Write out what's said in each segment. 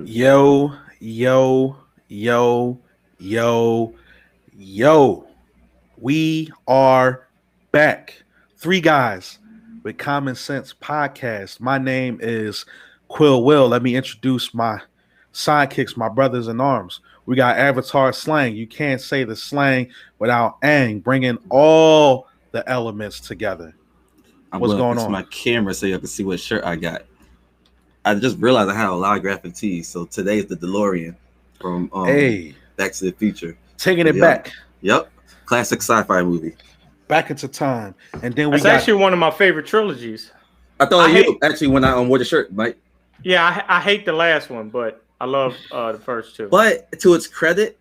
Yo, yo, yo, yo, yo. We are back. Three guys with common sense podcast. My name is Quill Will. Let me introduce my sidekicks, my brothers in arms. We got Avatar Slang. You can't say the slang without Ang, bringing all the elements together. I'm What's going to going fix on? my camera so you can see what shirt I got. I just realized I had a lot of graphic tees. So today is the DeLorean from Hey, Back to the Future. taking it Yep. back. Yep. Classic sci-fi movie. Back into time. And then we It's got actually one of my favorite trilogies. I thought I you hate- actually when I wore the shirt, Mike. Yeah, I hate the last one, but I love the first two. But to its credit,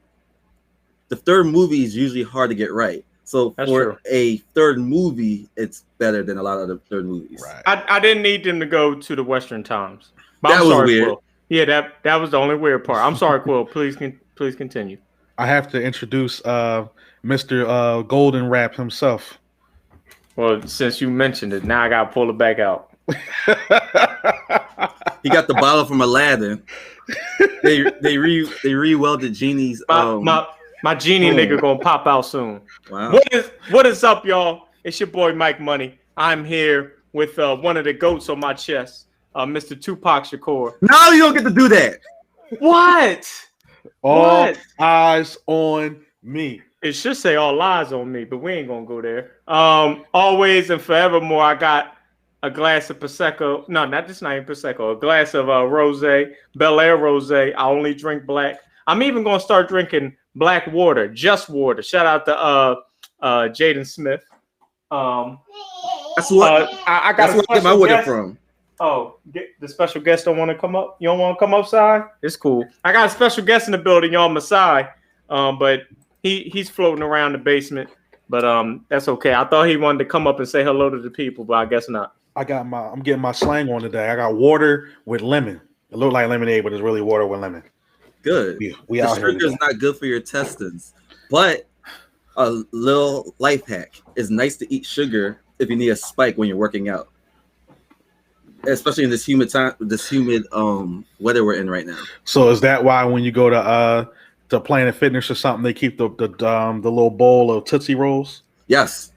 the third movie is usually hard to get right. So That's for true. a third movie, it's better than a lot of other third movies. right. I didn't need them to go to the Western times. But That I'm was sorry, weird. Quill. Yeah, that was the only weird part. I'm sorry, Quill. Please continue. I have to introduce Mr. Golden Rap himself. Well, since you mentioned it, now I gotta pull it back out. He got the bottle from Aladdin. They re-welded Genie's My genie boom. nigga gonna pop out soon. Wow. What is up, y'all? It's your boy Mike Money. I'm here with one of the goats on my chest, Mr. Tupac Shakur. No, you don't get to do that. What? All What? eyes on me. It should say all lies on me, but we ain't gonna go there. Always and forevermore, I got a glass of Prosecco. No, not just not even Prosecco. A glass of Rosé, Bel Air Rosé. I only drink black. I'm even gonna start drinking black water, just water. Shout out to Jaden Smith. That's what I got that's a where I get my special water guest. from. Oh, the special guest don't want to come up. You don't want to come outside? It's cool. I got a special guest in the building, y'all, Masai. But he's floating around the basement. But that's okay. I thought he wanted to come up and say hello to the people, but I guess not. I'm getting my slang on today. I got water with lemon. It looked like lemonade, but it's really water with lemon. Good. We The out here. sugar is not good for your intestines, but a little life hack is nice to eat sugar if you need a spike when you're working out, especially in this humid weather we're in right now. So is that why when you go to Planet Fitness or something, they keep the little bowl of Tootsie Rolls? Yes,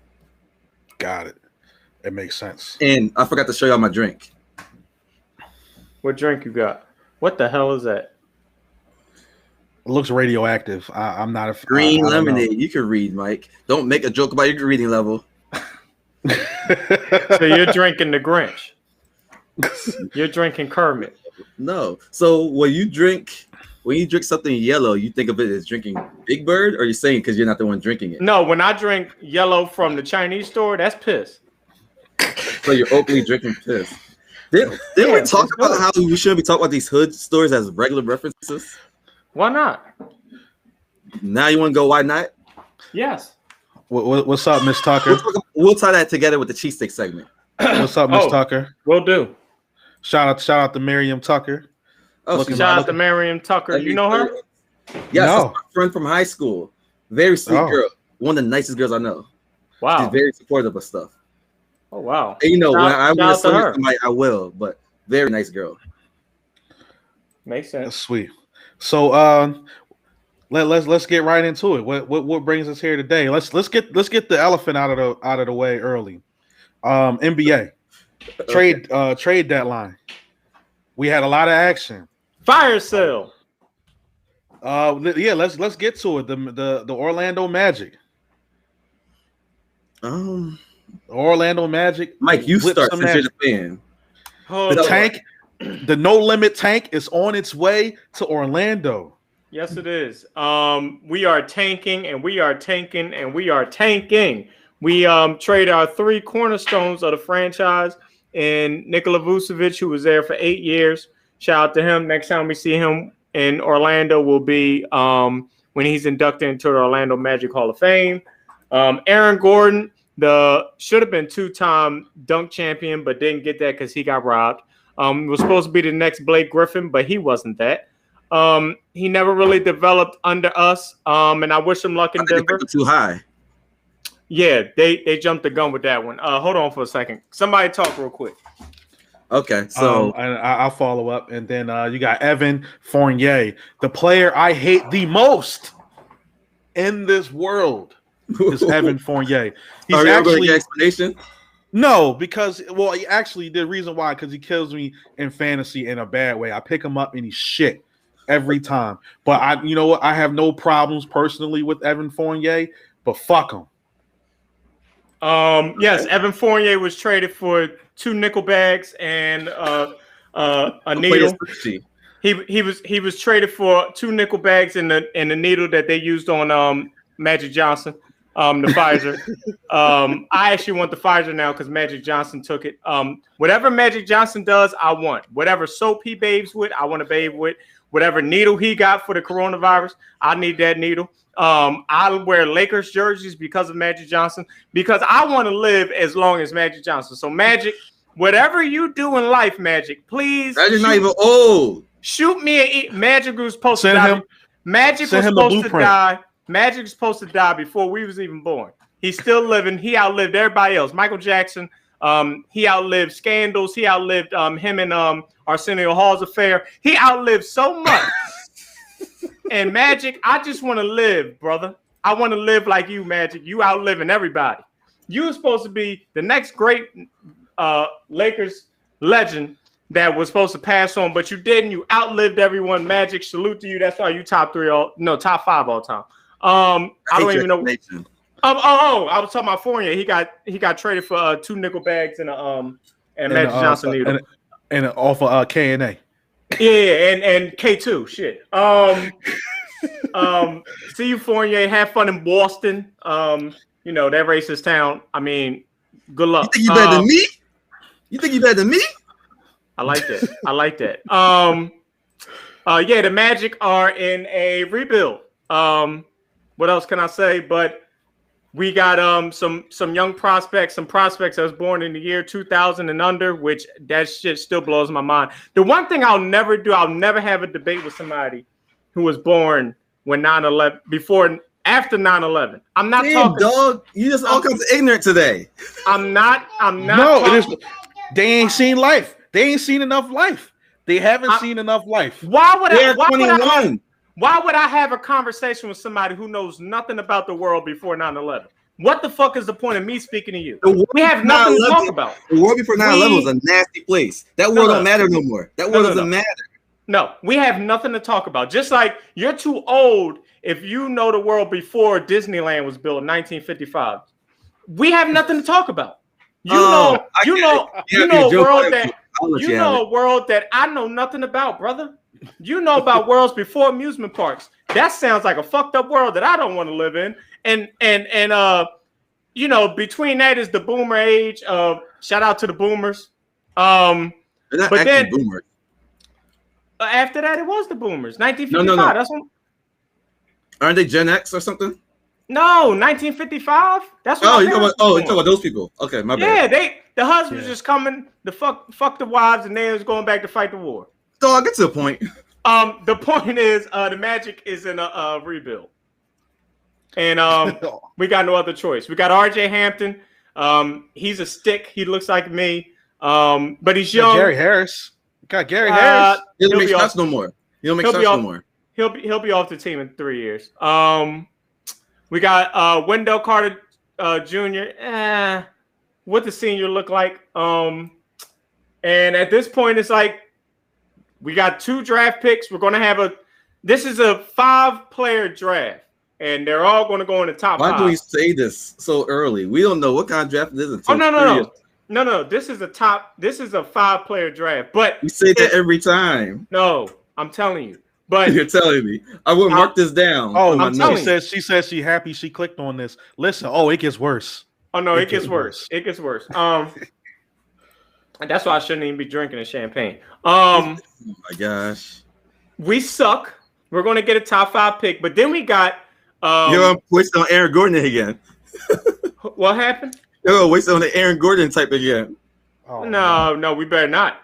Got it. It makes sense. and I forgot to show y'all my drink. What drink you got? What the hell is that? It looks radioactive. I'm not a Green I don't know. lemonade. You can read, Mike. Don't make a joke about your reading level. So you're drinking the Grinch. You're drinking Kermit. No. So when you drink something yellow, you think of it as drinking Big Bird, or you're saying because you're not the one drinking it? No, when I drink yellow from the Chinese store, that's piss. So you're openly drinking piss. Didn't we talk it's about good. how we shouldn't be talking about these hood stores as regular references? Why not? Now you want to go? Why not? Yes. What's up, Miss Tucker? We'll tie that together with the cheesesteak segment. What's up, Miss Oh. Tucker? Will do. Shout out to Miriam Tucker. Oh, Looking- she's Shout out to Miriam Tucker. You know her? Yes, No. that's my friend from high school. Very sweet Oh. girl. One of the nicest girls I know. Wow. She's very supportive of stuff. Oh, wow. And, when I Shout want out to to send her. to somebody, I will. But very nice girl. Makes That's sense. sweet. So let's get right into it. What brings us here today? Let's get the elephant out of the way early. NBA trade deadline. We had a lot of action. Fire sale. Yeah, let's get to it. The Orlando Magic. Orlando Magic. Mike, you whipped start some since you're magic. the fan. Hold The on. tank, the no limit tank is on its way to Orlando. Yes, it is. We are tanking and we are tanking and we are tanking. We trade our three cornerstones of the franchise and Nikola Vucevic, who was there for 8 years. Shout out to him. Next time we see him in Orlando will be when he's inducted into the Orlando Magic Hall of Fame. Aaron Gordon, the should have been two-time dunk champion, but didn't get that because he got robbed. Was supposed to be the next Blake Griffin, but he wasn't that. He never really developed under us. And I wish him luck in I think Denver. they too high. Yeah, they jumped the gun with that one. Hold on for a second. Somebody talk real quick. Okay, so and I'll follow up, and then you got Evan Fournier, the player I hate the most in this world is Evan Fournier. He's are you going to actually get explanation? no, because actually the reason why because he kills me in fantasy in a bad way. I pick him up and he's shit every time. But you know what? I have no problems personally with Evan Fournier, but fuck him. Yes, Evan Fournier was traded for 2 nickel bags and a needle. He was traded for 2 nickel bags and the needle that they used on Magic Johnson, the Pfizer. I actually want the Pfizer now because Magic Johnson took it. Whatever Magic Johnson does, I want. Whatever soap he bathes with, I want to bathe with. Whatever needle he got for the coronavirus, I need that needle. I wear Lakers jerseys because of Magic Johnson because I want to live as long as Magic Johnson. So Magic, whatever you do in life, Magic, please. Magic's not even old. Shoot me Magic was supposed to Send die. him. Magic Send was him the supposed to blueprint. die. Magic was supposed to die before we was even born. He's still living. He outlived everybody else. Michael Jackson. He outlived scandals. He outlived him and Arsenio Hall's affair. He outlived so much. And Magic, I just want to live, brother. I want to live like you, Magic. You outliving everybody. You were supposed to be the next great Lakers legend that was supposed to pass on, but you didn't. You outlived everyone. Magic, salute to you. That's why you top 5 all time. I don't even know. I was talking about Fournier. He got traded for 2 nickel bags and Magic Johnson needle. And off of K&A. Yeah, and K2 shit. See you, Fournier. Have fun in Boston. You know that racist town. I mean, good luck. You think you better than me? You think you better than me? I like that. Yeah, the Magic are in a rebuild. What else can I say? But we got some young prospects, some prospects that was born in the year 2000 and under, which that shit still blows my mind. The one thing I'll never do, I'll never have a debate with somebody who was born when 9/11 after 9/11. I'm not talking, dog. You just all kinds of ignorant today. I'm not. No, it is. They ain't seen life. They ain't seen enough life. They haven't seen enough life. Why would They're I? 21. Why would I have a conversation with somebody who knows nothing about the world before 9/11? What the fuck is the point of me speaking to you? We have nothing to talk about. The world before 9/11 was a nasty place. That world don't matter no more. That world doesn't matter. No, we have nothing to talk about. Just like you're too old if you know the world before Disneyland was built in 1955. We have nothing to talk about. You know a world that I know nothing about, brother. You know about worlds before amusement parks. That sounds like a fucked up world that I don't want to live in. And you know, between that is the boomer age. Shout out to the boomers. They're not but then boomers. After that, it was the boomers. 1955. No. That's when. Aren't they Gen X or something? No, 1955. That's what. You talking about those people? Okay, my bad. Yeah, the husbands just coming to fuck the wives, and they was going back to fight the war. So I'll get to the point. The point is, the Magic is in a rebuild, and we got no other choice. We got R.J. Hampton. He's a stick. He looks like me, but he's young. Gary Harris. Got Gary Harris. He don't make shots no more. He don't make shots no more. He'll be off the team in 3 years. We got Wendell Carter Jr. What the senior look like? And at this point, it's like we got 2 draft picks. We're gonna have this is a 5-player draft, and they're all going to go in the top 5. Why do we say this so early? We don't know what kind of draft it is until No. This is a 5-player draft, but you say that every time. No, I'm telling you. But you're telling me. I will mark this down. Oh, she says she happy she clicked on this. Listen, it gets worse. Oh no, it gets worse. It gets worse. That's why I shouldn't even be drinking the champagne. Oh my gosh. We suck. We're gonna get a top 5 pick, but then we got you're gonna waste on Aaron Gordon again. What happened? You're gonna waste on the Aaron Gordon type again. Oh, no, we better not.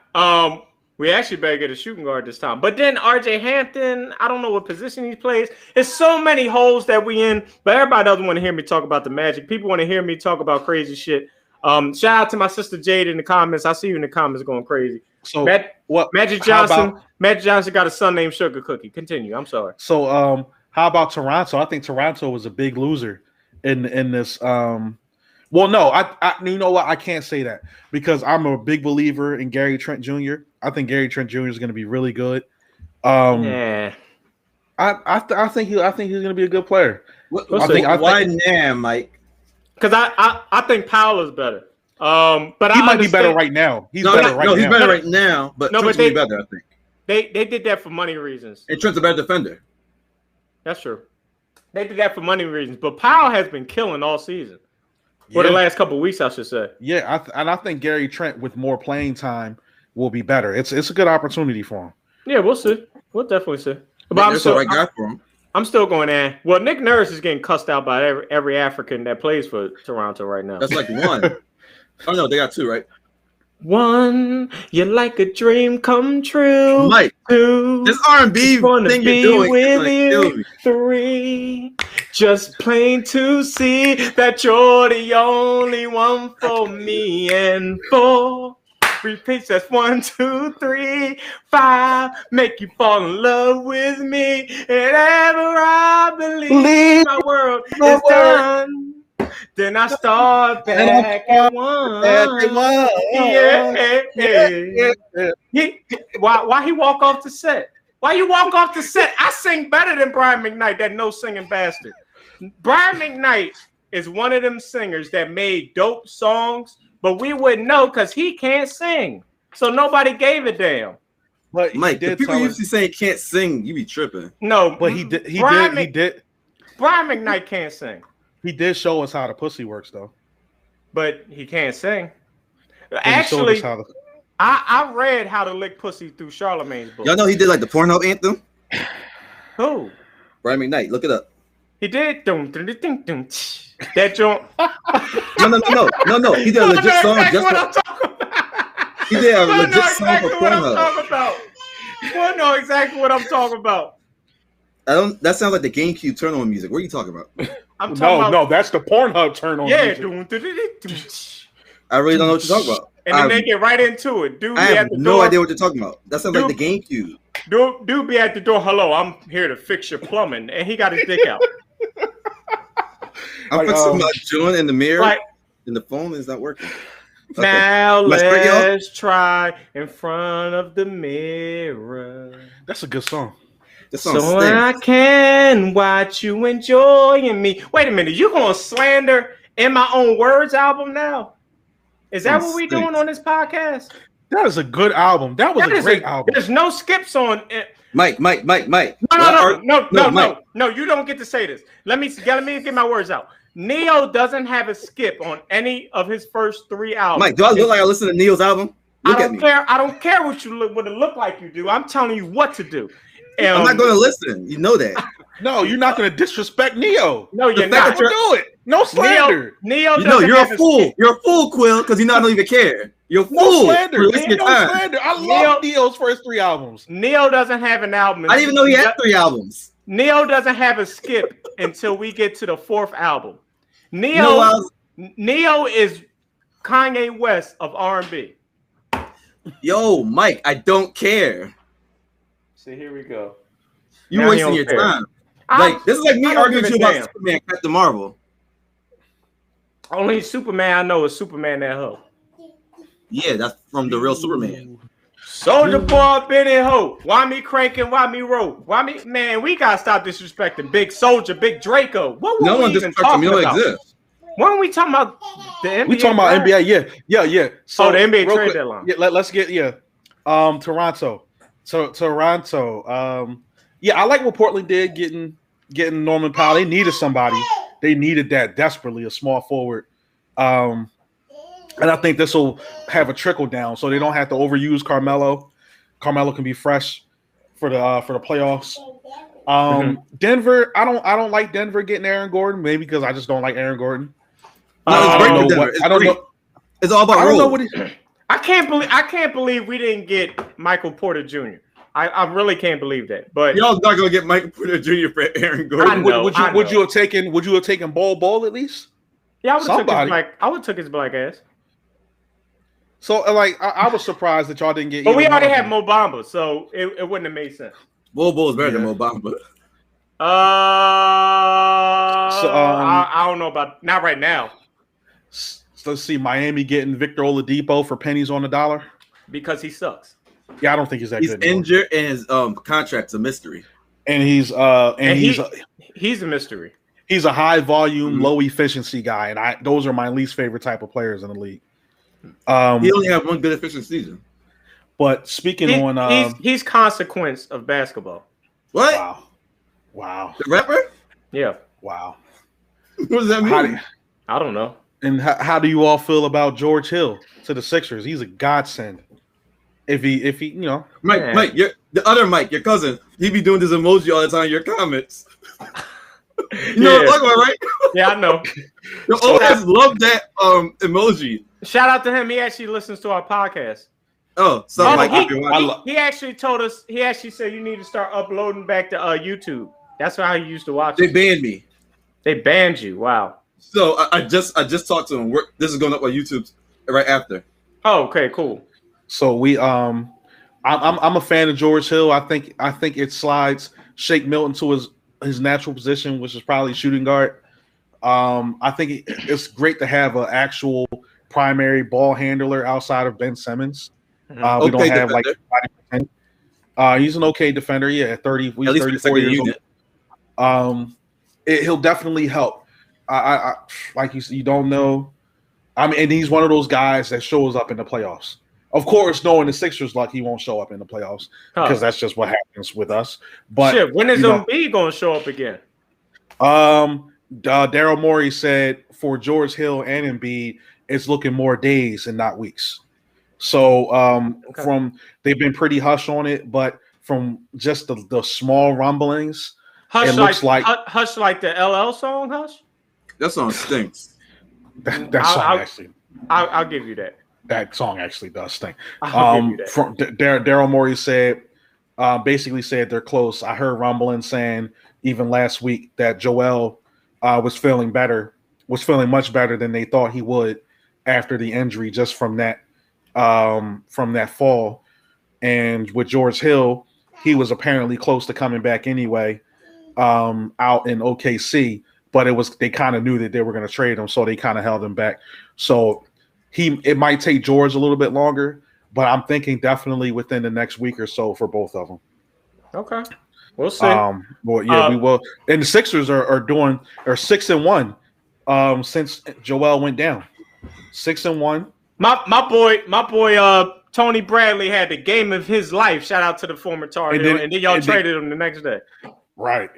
We actually better get a shooting guard this time. But then R.J. Hampton, I don't know what position he plays. There's so many holes that we in, but everybody doesn't want to hear me talk about the Magic. People want to hear me talk about crazy shit. Shout out to my sister Jade in the comments. I see you in the comments going crazy. So Magic Johnson got a son named Sugar Cookie. Continue. I'm sorry. So how about Toronto? I think Toronto was a big loser in this. Well, no, I you know what? I can't say that because I'm a big believer in Gary Trent Jr. I think Gary Trent Jr. is going to be really good. Yeah. I think he's going to be a good player. Why now, Mike? Because I think Powell is better. But he might be better right now. He's better right now. But Trent's be better, I think. They did that for money reasons. And Trent's a better defender. That's true. They did that for money reasons. But Powell has been killing all season. For the last couple of weeks, I should say. Yeah, I think Gary Trent with more playing time will be better. It's a good opportunity for him. Yeah, we'll see. We'll definitely see. But I'm still the right guy for him. I'm still going in. Well, Nick Nurse is getting cussed out by every African that plays for Toronto right now. That's like one. Oh no, they got two, right? One, you're like a dream come true. Mike, two, this R&B thing you're doing with you. Three, just plain to see that you're the only one for me. And four, repeats, that's 1, 2, 3, 5, make you fall in love with me. And ever I believe my world is done. Then I start back at one. Why he walk off the set? Why you walk off the set? I sing better than Brian McKnight, that no singing bastard. Brian McKnight is one of them singers that made dope songs, but we wouldn't know because he can't sing. So nobody gave a damn. But Mike, the people usually saying can't sing, you be tripping. No, but he did. Brian McKnight can't sing. He did show us how the pussy works, though. But he can't sing. Actually, I read How to Lick Pussy through Charlemagne's book. Y'all know he did like the Pornhub anthem? Who? Brian McKnight. Look it up. He did. That joint. No. He did a legit song. He did a legit song for Pornhub. You know exactly what I'm talking about. That sounds like the GameCube turn on music. What are you talking about? No, that's the Pornhub turn on. Yeah. I really don't know what you're talking about. And then they get right into it. I have no idea what you're talking about. That sounds like the GameCube. Dude be at the door. Hello, I'm here to fix your plumbing, and he got his dick out. I'm fixing my joint in the mirror, and the phone is not working. Okay. Now let's try in front of the mirror. That's a good song. So I can watch you enjoying me. Wait a minute, you gonna slander In My Own Words album now? Is that what we doing on this podcast? That is a good album. That was a great album. There's no skips on it. Mike. No, you don't get to say this. Let me get my words out. Neo doesn't have a skip on any of his first 3 albums. Mike, do I look like I listen to Neo's album? I don't care what it look like you do. I'm telling you what to do. I'm not going to listen. You know that. No, you're not going to disrespect Neo. No, you're not. Do it. No slander. Neo you're a fool. You're a fool, Quill, because you know I don't even care. You're a fool. No slander. Slander. I love Neo's first 3 albums. Neo doesn't have an album. I didn't even know he had 3 albums. Neo doesn't have a skip until we get to the 4th album. Neo is Kanye West of R&B. Yo, Mike, I don't care. See, here we go. You're wasting your time. This is like me arguing with you about Superman, Captain Marvel. Only Superman I know is Superman that hoe. Yeah, that's from the real Superman. Soldier Boy, Benny Ho. Why me cranking? Why me roll? Man, we gotta stop disrespecting Big Soldier, Big Draco. What were we even talking about? Exist. When we talking about the NBA? We talking about NBA, yeah. So the NBA trade deadline. Yeah, let's get Toronto. So Toronto. I like what Portland did getting Norman Powell. They needed somebody. They needed that desperately, a small forward. And I think this will have a trickle down, so they don't have to overuse Carmelo. Carmelo can be fresh for the playoffs. Denver, I don't like Denver getting Aaron Gordon, maybe because I just don't like Aaron Gordon. I don't know. It's all about I don't know what I can't believe we didn't get Michael Porter Jr. I really can't believe that. But y'all not gonna get Michael Porter Jr. for Aaron Gordon. Would you have taken Bol at least? Yeah, I would have took his black ass. So like I was surprised that y'all didn't get. But we either already one of had them. Mo Bamba, so it wouldn't have made sense. Bobo is better than Yeah. Mo Bamba. I don't know about not right now So let's see, Miami getting Victor Oladipo for pennies on the dollar. because he sucks. Yeah, I don't think he's that He's good anymore. injured and his contract's a mystery. And he's he's a mystery. he's a high volume, Mhm. low efficiency guy, and those are my least favorite type of players in the league. He only had one good efficient season. But speaking He's consequence of basketball. What? Wow. The rapper? Yeah, What does that mean? I don't know. And how do you all feel about George Hill to the Sixers? He's a godsend. If he, Mike, Yeah. Mike, the other Mike, your cousin, he be doing this emoji all the time in your comments. You know what I'm talking about, right? Yeah, I know. The old guys love that emoji. Shout out to him. He actually listens to our podcast. Oh, so Oh, Mike, he actually told us. He actually said you need to start uploading back to YouTube. That's how he used to watch they it. banned me. They banned you. Wow. So I just talked to him. This is going up on YouTube right after. Oh, okay, cool. So I'm a fan of George Hill. I think it slides Shake Milton to his natural position, which is probably shooting guard. I think it's great to have an actual primary ball handler outside of Ben Simmons. We don't have defender. he's an okay defender. Yeah, at 30, he's At least 34 years unit. old. He'll definitely help. I like you don't know. I mean, and he's one of those guys that shows up in the playoffs. Of course, knowing the Sixers luck, he won't show up in the playoffs because that's just what happens with us. But shit, when is Embiid going to show up again? Daryl Morey said for George Hill and Embiid, it's looking more days and not weeks. So they've been pretty hush on it, but from just the small rumblings, Hush like the LL song, Hush. That song stinks. I'll give you that. That song actually does stink. I'll give you that. From Daryl Morey said, basically said they're close. I heard rumbling saying even last week that Joel was feeling much better than they thought he would after the injury, just from that fall. And with George Hill, he was apparently close to coming back anyway, out in OKC. But they kind of knew that they were going to trade him, so they kind of held him back. So it might take George a little bit longer, but I'm thinking definitely within the next week or so for both of them. Okay, we'll see. Well, yeah, we will. And the Sixers are 6-1 since Joel went down. 6-1. My boy, Tony Bradley had the game of his life. Shout out to the former Tar Heel, and then y'all traded him the next day. Right.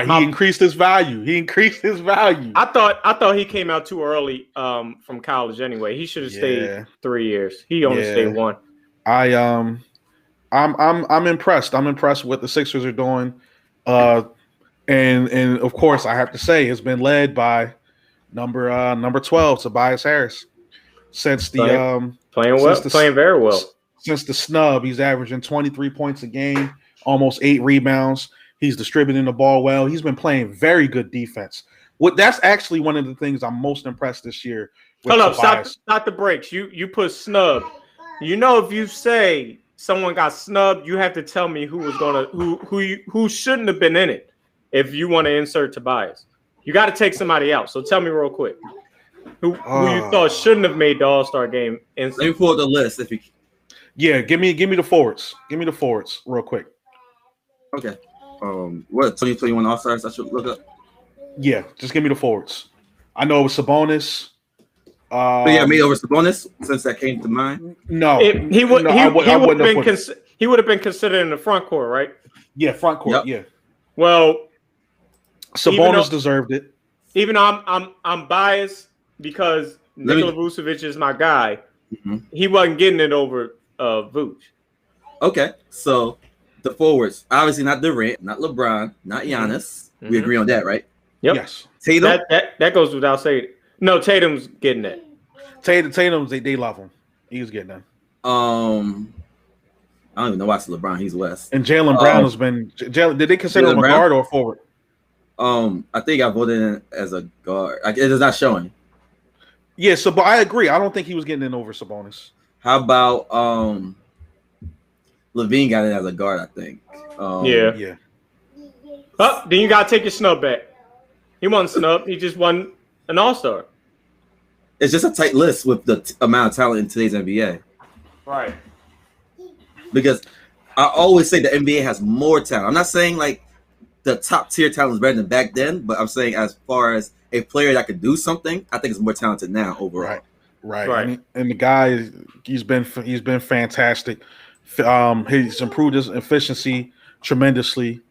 He increased his value. I thought he came out too early from college anyway. He should have stayed 3 years. He only stayed 1. I'm impressed. I'm impressed with what the Sixers are doing. And of course I have to say it's been led by number 12, Tobias Harris. Since the playing very well. Since the snub, he's averaging 23 points a game, almost 8 rebounds. He's distributing the ball well. He's been playing very good defense. That's actually one of the things I'm most impressed this year with. Hold up, Tobias. stop the brakes. You put snub. You know, if you say someone got snubbed, you have to tell me who shouldn't have been in it. If you want to insert Tobias, you got to take somebody out. So tell me real quick, who you thought shouldn't have made the All-Star game. Let me pull the list if you. Yeah, give me the forwards. Give me the forwards real quick. Okay. What 2021 All-Stars I should look up? Yeah, just give me the forwards. I know it was Sabonis. Me over Sabonis since that came to mind. No, he would have been considered in the front court, right? Yeah, front court. Yep. Yeah. Well, Sabonis deserved it. Even though I'm biased because Nikola Vucevic is my guy. Mm-hmm. He wasn't getting it over Vooch. Okay, so the forwards, obviously not Durant, not LeBron, not Giannis. Mm-hmm. We agree on that, right? Yep. Yes. Tatum. That goes without saying. No, Tatum's getting it. Tatum's they love him. He's getting it. I don't even know why it's LeBron. He's West. And Jaylen Brown has been. Did they consider him a guard or a forward? I think I voted in as a guard. It is not showing. Yeah, but I agree. I don't think he was getting in over Sabonis. How about Levine got it as a guard, I think. Yeah. Oh, then you gotta take your snub back. He wasn't snub. He just won an All-Star. It's just a tight list with the amount of talent in today's NBA. Right. Because I always say the NBA has more talent. I'm not saying like the top tier talent is better than back then, but I'm saying as far as a player that could do something, I think it's more talented now overall. Right. And the guy, he's been fantastic. He's improved his efficiency tremendously.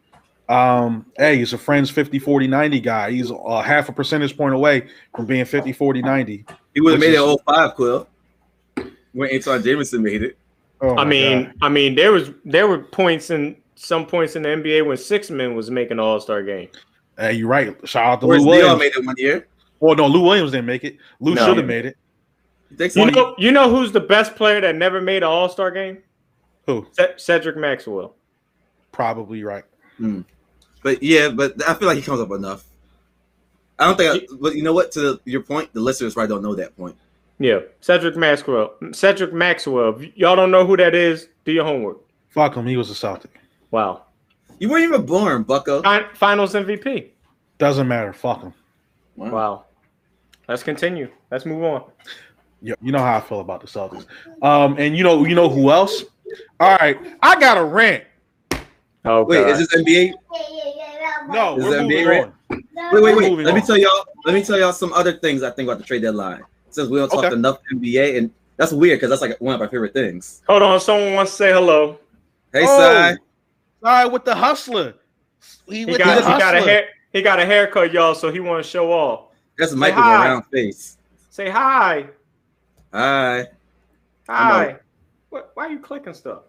Hey, he's a friends 50, 40, 90 guy. He's a half a percentage point away from being 50, 40, 90. He would have made it 05, Quill. When Antoine Jameson made it. Oh I mean, there were points in some points in the NBA when six men was making an All-Star game. Hey, you're right. Shout out to Whereas Lou Williams. made it one year. Well, no, Lou Williams didn't make it. Lou should have made it. You know who's the best player that never made an All-Star game? Who? Cedric Maxwell. Probably right. But I feel like he comes up enough. I don't think. But you know what? To your point, the listeners probably don't know that point. Yeah, Cedric Maxwell. If y'all don't know who that is, do your homework. Fuck him. He was a Celtic. Wow. You weren't even born, Bucko. Finals MVP. Doesn't matter. Fuck him. Wow. Let's continue. Let's move on. Yeah, you know how I feel about the Celtics. And you know who else? All right, I got a rant. Oh, wait, God. is this NBA? No, is we're NBA moving rant? on. Wait. Let me tell y'all some other things I think about the trade deadline. Since we don't talk enough NBA, and that's weird because that's like one of my favorite things. Hold on, someone wants to say hello. Hey, Sai. Sai with the hustler. He got a haircut, y'all, so he want to show off. That's a Mike with a round face. Say hi. Hi. Hi. Why are you clicking stuff?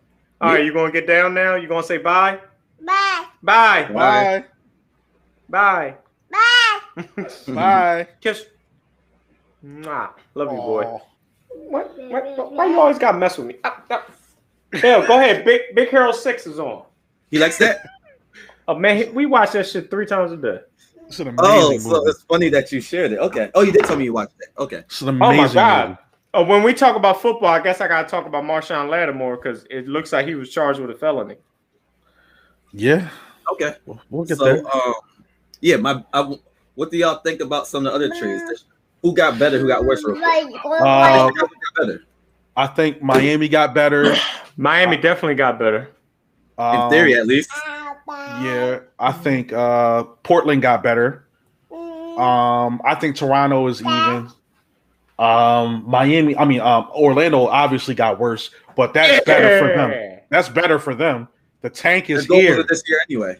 All right, you gonna get down now? You gonna say bye? Bye. Bye. Bye. Bye. Bye. Bye. Kiss. Mwah. Love you, boy. Why you always gotta mess with me? Hell, go ahead. Big Hero 6 is on. He likes that? Oh man, we watch that shit 3 times a day. It's an amazing so movie. it's funny that you shared it. Okay. Oh, you did tell me you watched it. Okay. It's an amazing Oh my God. movie. Oh, when we talk about football, I guess I gotta talk about Marshawn Lattimore because it looks like he was charged with a felony. Yeah. Okay. We'll get there. What do y'all think about some of the other trades? Who got better? Who got worse? Who got better? I think Miami got better. Miami definitely got better. In theory, at least. Yeah, I think Portland got better. I think Toronto is even. Orlando obviously got worse, but that's better for them. That's better for them. The tank is here this year anyway.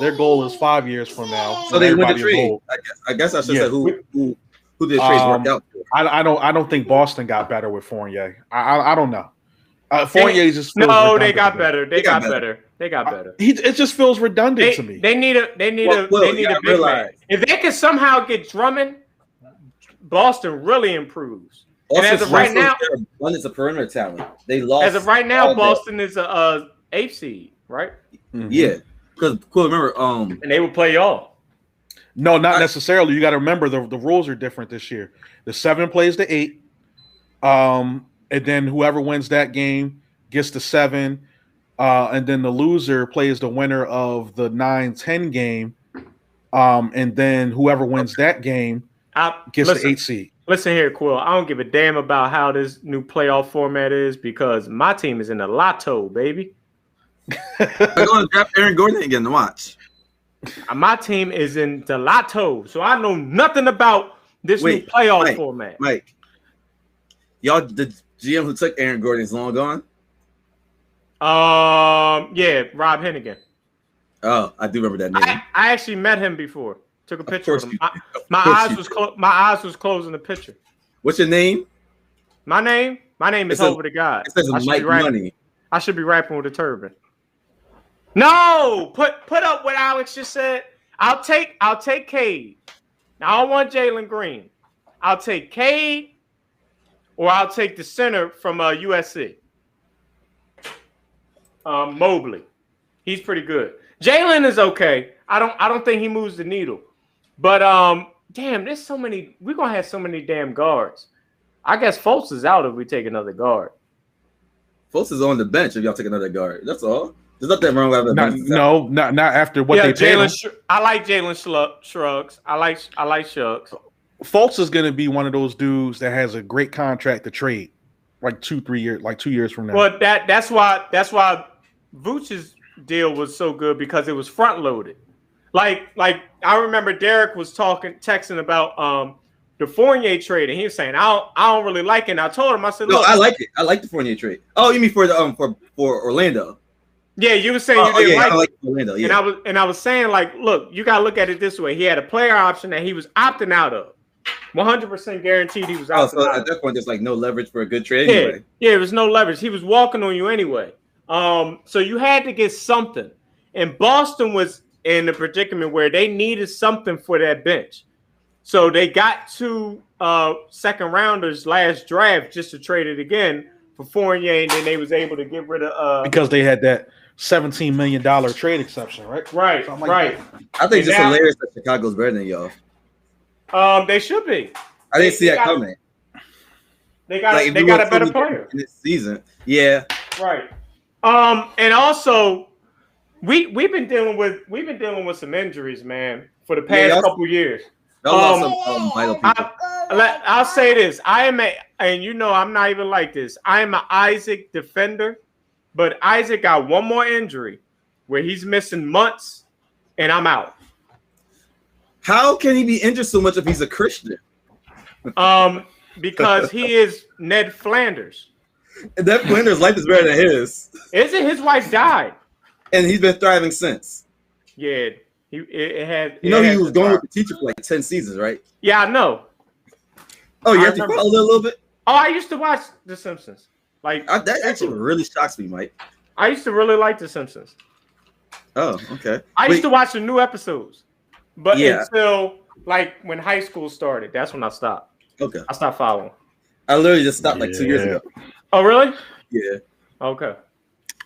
Their goal is 5 years from now. So they win the trade. I guess I should say who did trades work out for? I don't think Boston got better with Fournier. I don't know. Fournier just they got better. They got better. It just feels redundant to me. They need a big man. If they can somehow get Drummond, Boston really improves. And as of right now, one is a perimeter talent. They lost. As of right now, Boston is a 8th seed, right? Mm-hmm. Yeah, because remember, and they will play y'all. No, not necessarily. You got to remember the rules are different this year. The 7 plays the 8, and then whoever wins that game gets the 7, and then the loser plays the winner of the 9-10 game, and then whoever wins that game gets the 8 seed. Listen here, Quill. I don't give a damn about how this new playoff format is because my team is in the lotto, baby. I'm going to draft Aaron Gordon again to watch. My team is in the lotto, so I know nothing about this new playoff format. Mike, y'all, the GM who took Aaron Gordon is long gone? Yeah, Rob Hennigan. Oh, I do remember that name. I actually met him before. Took a picture with him. My eyes was closing the picture. What's your name? My name is Over the God. It says Mike Money. I should be rapping with a turban. No, put up what Alex just said. I'll take Cade. Now I don't want Jalen Green. I'll take Cade, or I'll take the center from USC. Mobley. He's pretty good. Jalen is okay. I don't think he moves the needle. But damn, there's so many. We're gonna have so many damn guards. I guess Fultz is out if we take another guard. Fultz is on the bench if y'all take another guard. That's all. There's nothing wrong with having a bench. Not after what they paid him. I like Jalen Shrugs. I like Shucks. Fultz is going to be one of those dudes that has a great contract to trade, like 2 years from now. Well, that's why Vooch's deal was so good because it was front loaded. Like I remember Derrick was texting about the Fournier trade, and he was saying I don't really like it. And I told him, I said, look, I like it. I like the Fournier trade. Oh, you mean for Orlando? Yeah, you were saying you didn't like Orlando. Yeah. And I was saying, like, look, you gotta look at it this way. He had a player option that he was opting out of. 100% guaranteed he was opting so out. At that point, there's like no leverage for a good trade anyway. Yeah, it was no leverage. He was walking on you anyway. So you had to get something. And Boston was in a predicament where they needed something for that bench. So they got 2 second rounders last draft just to trade it again for Fournier, and then they was able to get rid of because they had that $17 million trade exception, right? Right. I think it's hilarious that Chicago's better than y'all. They should be. I didn't see that coming. They got a better player in this season. Yeah. Right. And also we've been dealing with some injuries, man, for the past couple years. I'll say this. And you know I'm not even like this. I am an Isaac defender, but Isaac got one more injury where he's missing months, and I'm out. How can he be injured so much if he's a Christian? Because he is Ned Flanders. And Ned Flanders' life is better than his. Isn't his wife died? And he's been thriving since. Yeah. He was going with the teacher for like 10 seasons, right? Yeah, I know. Oh, you have to follow it a little bit? Oh, I used to watch The Simpsons. That actually really shocks me, Mike. I used to really like The Simpsons. Oh, okay. I used to watch the new episodes. But until like when high school started, that's when I stopped. Okay. I stopped following. I literally just stopped like 2 years ago. Oh, really? Yeah. Okay.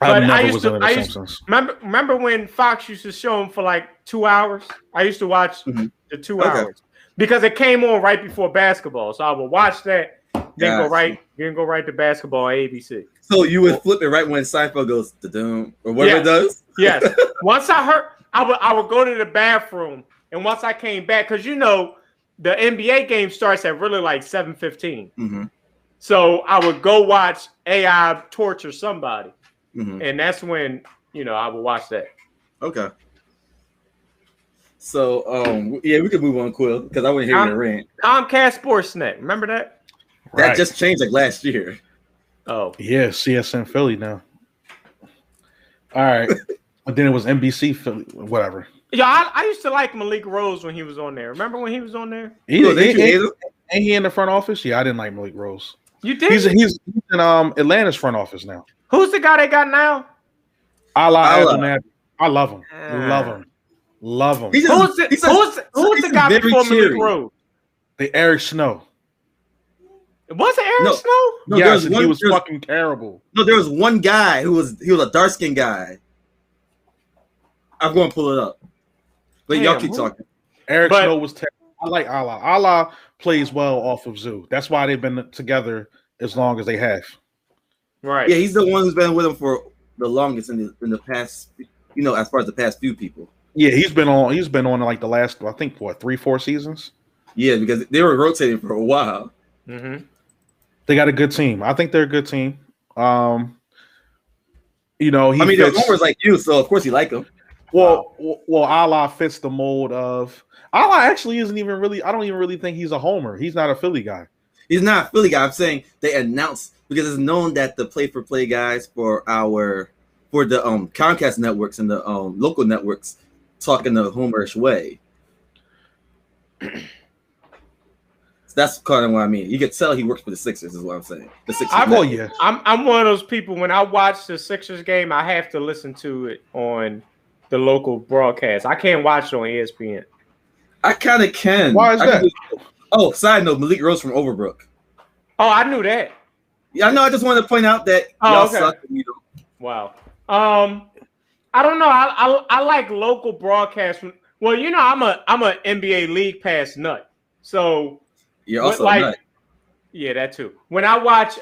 I used to remember when Fox used to show them for like 2 hours? I used to watch the 2 hours because it came on right before basketball. So I would watch that, then go right to basketball on ABC. So you would flip it right when Seinfeld goes to doom or whatever it does? Yes. Once I heard, I would go to the bathroom, and once I came back, because you know the NBA game starts at really like 7:15. Mm-hmm. So I would go watch AI torture somebody. Mm-hmm. And that's when, I would watch that. Okay. So, we can move on, Quill, because I want to hear your rant. Comcast Sportsnet. Remember that? That just changed like last year. Oh. Yeah, CSN Philly now. All right. But then it was NBC Philly, whatever. Yeah, I used to like Malik Rose when he was on there. Remember when he was on there? Ain't he in the front office? Yeah, I didn't like Malik Rose. You did? He's in Atlanta's front office now. Who's the guy they got now? Allah. I love him. Love him. Who's the guy before Malik Rose? The Eric Snow. Was it Eric Snow? No, yes, he was fucking terrible. No, there was one guy he was a dark skinned guy. I'm going to pull it up. But y'all keep talking. Eric Snow was terrible. I like Allah. Allah plays well off of Zoo. That's why they've been together as long as they have. Right. Yeah, he's the one who's been with him for the longest in the past, as far as the past few people. Yeah, he's been on like the last, I think, 3-4 seasons. Yeah, because they were rotating for a while. Mm-hmm. They got a good team. I think they're a good team. They're homers like you, so of course you like them. Well, Allah fits the mold of Allah. Actually, isn't even really. I don't even really think he's a homer. He's not a Philly guy. He's not a Philly guy. I'm saying they announced because it's known that the play-for-play guys for the Comcast networks and the local networks talk in the homerish way. So that's kind of what I mean. You can tell he works for the Sixers, is what I'm saying. The Sixers. I'm one of those people. When I watch the Sixers game, I have to listen to it on the local broadcast. I can't watch it on ESPN. I kind of can. Why is that? Side note, Malik Rose from Overbrook. Oh, I knew that. Yeah, I know. I just wanted to point out that y'all suck. Wow. I don't know. I like local broadcasts. Well, I'm a NBA League Pass nut. So you're also a nut. Yeah, that too. When I watch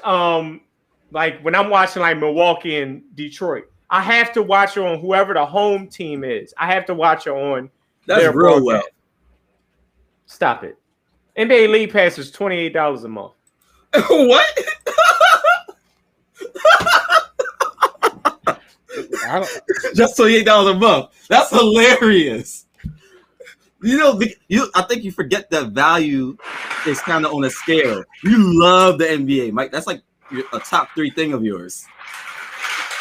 like when I'm watching like Milwaukee and Detroit, I have to watch it on whoever the home team is. I have to watch it on That's their real broadcast. well. Stop it. NBA League Pass is $28 a month. What? Just $28 a month. That's hilarious. You know, I think you forget that value is kind of on a scale. You love the NBA, Mike. That's like a top 3 thing of yours.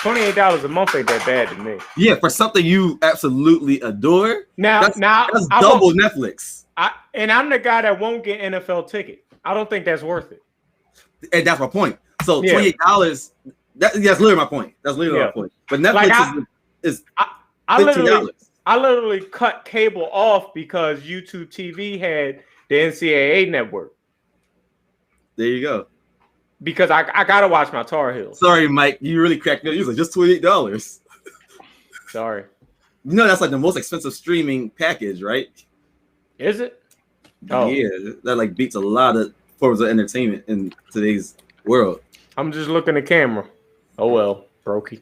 $28 a month ain't that bad to me. Yeah, for something you absolutely adore. That's double Netflix. And I'm the guy that won't get NFL ticket. I don't think that's worth it. And that's my point. So $28. That's literally my point. That's literally my point. But Netflix is $15. I literally cut cable off because YouTube TV had the NCAA network. There you go. Because I gotta watch my Tar Heels. Sorry, Mike. You really cracked me up. You was like, just $28. Sorry. You know that's like the most expensive streaming package, right? Is it? Oh. Yeah, that like beats a lot of forms of entertainment in today's world. I'm just looking at camera. Oh well, brokey.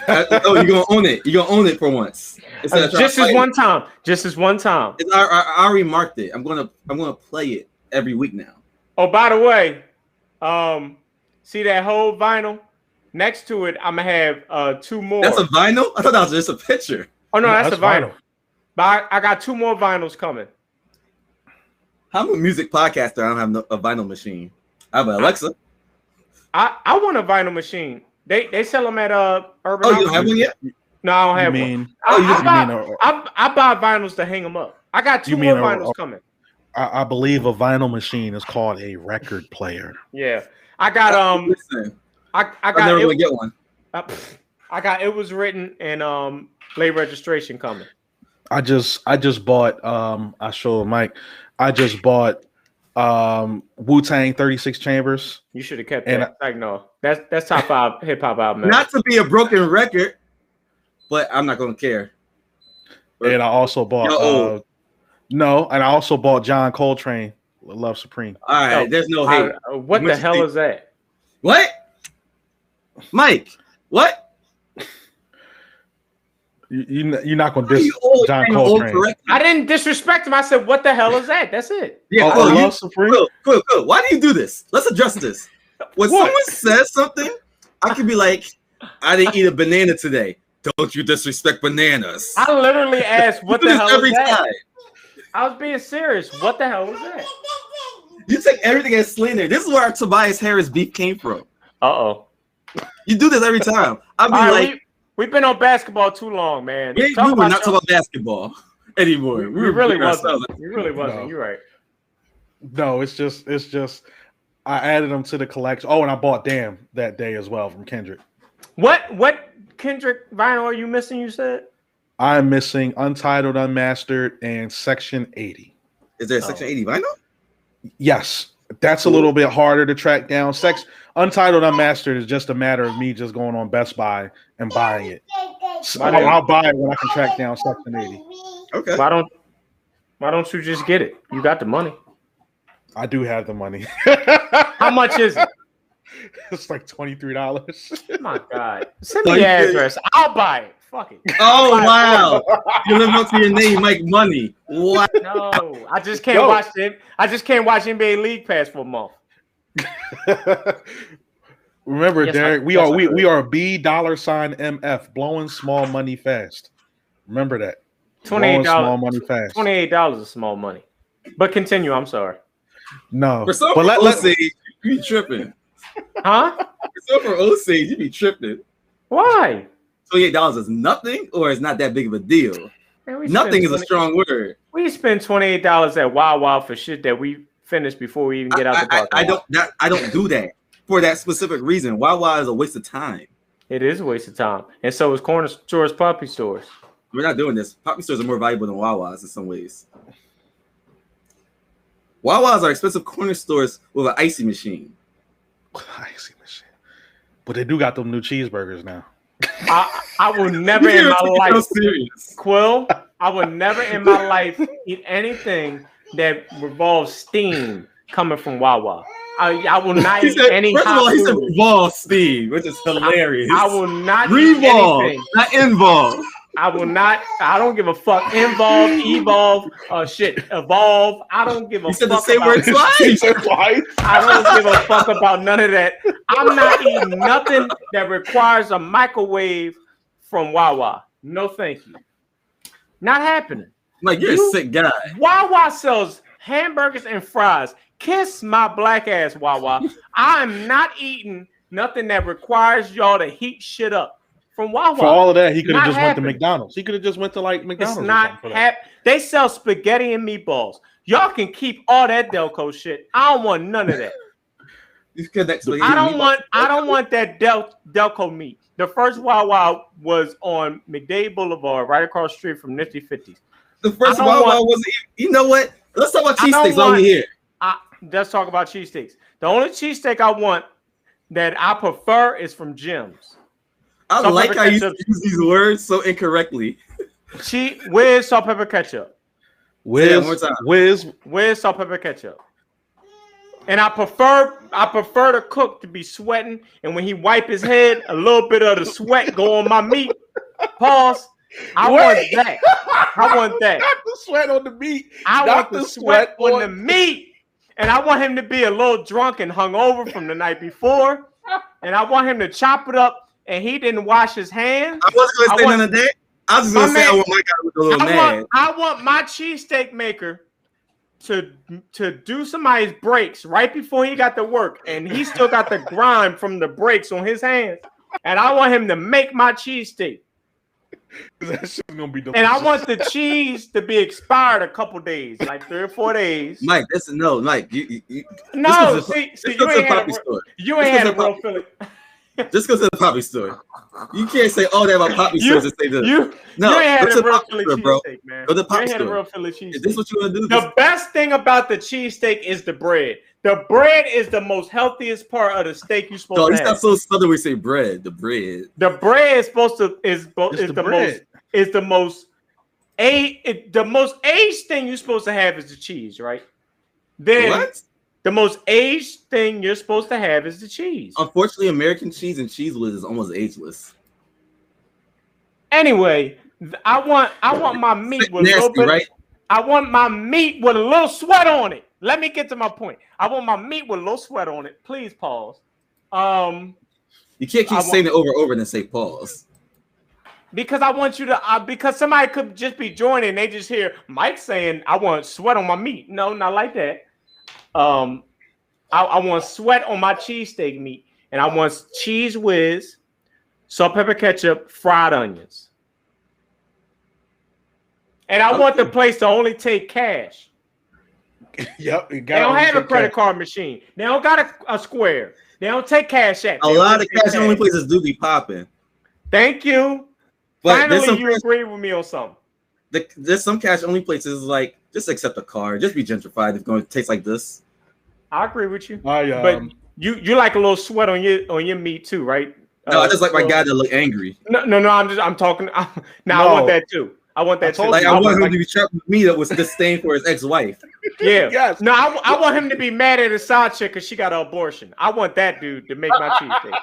Oh, you're gonna own it. You're gonna own it for once. Just as one time. Just as one time. I already marked it. I'm gonna play it every week now. Oh, by the way, see that whole vinyl? Next to it, I'm gonna have 2 more. That's a vinyl? I thought that was just a picture. Oh no, that's a vinyl. But I got 2 more vinyls coming. I'm a music podcaster. I don't have a vinyl machine. I have an Alexa. I want a vinyl machine. They sell them at Urban. Oh, you don't have one yet? No, I don't have one. I buy vinyls to hang them up. I got 2 more vinyls coming. I believe a vinyl machine is called a record player. Yeah, I got Listen, I got never really get one. I got It Was Written and late registration coming. I just bought I showed Mike. I just bought Wu-Tang 36 Chambers. You should have kept that. Like no, that's top 5 hip hop album. Not to be a broken record, but I'm not gonna care. And I also bought and I also bought John Coltrane, Love Supreme. All right, there's no hate. What the hell is that? What? Mike, what? You're not gonna diss John Coltrane. I didn't disrespect him. I said, "What the hell is that?" That's it. Yeah, Love Supreme. Cool. Why do you do this? Let's address this. When someone says something, I can be like, "I didn't eat a banana today. Don't you disrespect bananas?" I literally asked, "What the hell is that?" Time. I was being serious. What the hell was that? You take everything as slander. This is where our Tobias Harris beef came from. Uh-oh. You do this every time. I'll be like, we've been on basketball too long, man. We were not talking about basketball anymore. We really wasn't. We really wasn't. You're right. No, it's just I added them to the collection. Oh, and I bought Damn that day as well from Kendrick. What Kendrick vinyl are you missing, you said? I'm missing Untitled, Unmastered, and Section 80. Is there a Section 80 vinyl? Yes. That's a little bit harder to track down. Untitled, Unmastered is just a matter of me just going on Best Buy and buying it. So I'll buy it when I can track down Section 80. Okay. Why don't you just get it? You got the money. I do have the money. How much is it? It's like $23. My God. Send me your address. I'll buy it. Fuck it. Oh, wow. You live up to your name, Mike Money. What? No, I just can't watch it. I just can't watch NBA League Pass for a month. Remember, Derek, we are $B$MF, blowing small money fast. Remember that. $28 small money fast. $28 is small money. But continue. I'm sorry. No, for some Osage, you be tripping. Huh? For some for Osage, you be tripping. Why? $28 is nothing, or it's not that big of a deal. Man, nothing is a strong word. We spend $28 at Wawa for shit that we finished before we even get out the park. I don't do that for that specific reason. Wawa is a waste of time. It is a waste of time, and so is corner stores, puppy stores. We're not doing this. Puppy stores are more valuable than Wawas in some ways. Wawas are expensive corner stores with an icy machine. Icy machine, but they do got them new cheeseburgers now. I will never in my life, Quill. I would never in my life eat anything that revolves steam. coming from Wawa. I will not He eat said, any first of hot all, he said food. Revolve Steve, which is hilarious. I will not Revolve, eat anything. not involve. I will not. I don't give a fuck. Involve, evolve, shit, evolve. I don't give a You said fuck the same about. word twice. I don't give a fuck about none of that. I'm not eating nothing that requires a microwave from Wawa. No, thank you. Not happening. Like, you're a sick guy. Wawa sells hamburgers and fries. Kiss my black ass, Wawa. I'm not eating nothing that requires y'all to heat shit up from Wawa. For all of that, he could have Not just went to happening. McDonald's. He could have just went to like McDonald's. It's not happening. They sell spaghetti and meatballs. Y'all can keep all that Delco shit. I don't want none of that. I don't want that Delco meat. The first Wawa was on McDade Boulevard, right across the street from Nifty 50s. The first Wawa wasn't even, you know what? Let's talk about cheesesteaks over here. Let's talk about cheesesteaks. The only cheesesteak I want that I prefer is from Jim's. I Salt, like pepper, how you ketchup. use these words so incorrectly. Where's salt, pepper, ketchup? Whiz salt, pepper, ketchup. And I prefer the cook to be sweating, and when he wipe his head, a little bit of the sweat go on my meat. Pause. I want that. Not the sweat on the meat. I want the sweat on the meat. And I want him to be a little drunk and hungover from the night before. And I want him to chop it up, and he didn't wash his hands. I wasn't going to say none of that. I was just going to say I want my guy with a little man. I want my cheesesteak maker to do somebody's brakes right before he got to work, and he still got the grime from the brakes on his hands. And I want him to make my cheesesteak. That shit's gonna be delicious. And I want the cheese to be expired a couple days, like 3 or 4 days. Mike, Mike, you see, you ain't had a real Philly. Just go to the Poppy store. You can't say all that about Poppy stores and say this. You ain't had a real Philly cheesesteak, man. Go to the Poppy store. You ain't had a real store. Philly cheesesteak. Is this what you want to do? The best thing about the cheesesteak is the bread. The bread is the most healthiest part of the steak you're supposed to have. It's not so southern we say bread. The bread. The bread is supposed to the most aged thing you're supposed to have is the cheese, right? Then what? The most aged thing you're supposed to have is the cheese. Unfortunately, American cheese and Cheese Whiz is almost ageless. Anyway, I want my meat with a little bit. Right? I want my meat with a little sweat on it. Let me get to my point. I want my meat with a little sweat on it. Please pause. You can't keep saying it over and over and then say pause. Because I want you to, because somebody could just be joining. They just hear Mike saying, I want sweat on my meat. No, not like that. I want sweat on my cheesesteak meat. And I want Cheese Whiz, salt, pepper, ketchup, fried onions. And I want the place to only take cash. Yep. They don't have a credit card machine. They don't got a Square. They don't take cash at. A lot of cash only places do be popping. Thank you. But finally, you agree with me on something. There's some cash only places like just accept a card, just be gentrified. It's going to taste like this. I agree with you. But you like a little sweat on your meat too, right? No, I just like my guy to look angry. No. I'm talking. Now I want that too. I want that too. Like I want him to be chopping meat up with disdain for his ex-wife. Yeah. Yes. No, I want him to be mad at his side chick because she got an abortion. I want that dude to make my cheesesteak.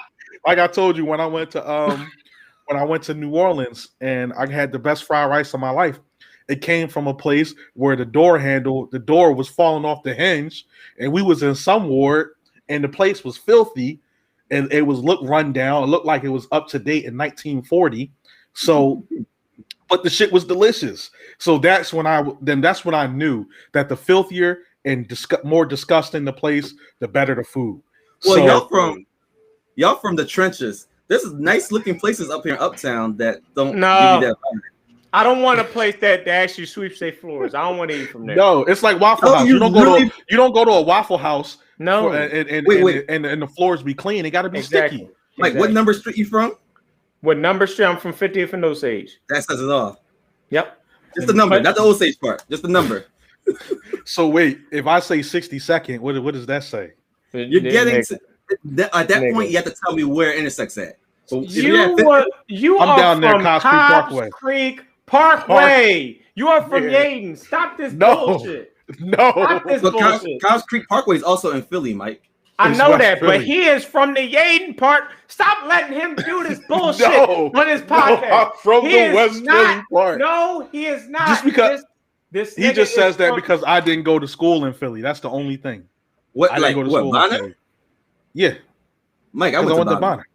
Like I told you when I went to New Orleans and I had the best fried rice of my life. It came from a place where the door was falling off the hinge, and we was in some ward, and the place was filthy, and it looked run down. It looked like it was up to date in 1940. So, but the shit was delicious. So that's when I knew that the filthier and more disgusting the place, the better the food. Well, y'all from the trenches. There's nice looking places up here in Uptown that don't give you that vibe. I don't want a place that actually sweeps their floors. I don't want to eat from there. No, it's like Waffle House. You don't go to a Waffle House. No, and the floors be clean. It got to be sticky. Like what number street you from? What number street? I'm from 50th and Osage. That says it all. Yep. Just the number, not the Osage part. Just the number. So wait, if I say 62nd, what does that say? You're getting to, at that point. You have to tell me where it intersects at. So I'm down there, Cops Creek Parkway. You are from Yaden. Stop this bullshit. No. Not this But bullshit. Cows Creek Parkway is also in Philly, Mike. I It's know West that, but Philly. he is from the Yaden part. Stop letting him do this bullshit No. on his No, podcast. I'm from He the is West not- Philly part. No, he is not. Just because this he nigga just says is that from- because I didn't go to school in Philly. That's the only thing. What, I didn't like, go to what, school in Bonner? Philly. Yeah, Mike, I because went to Bonner.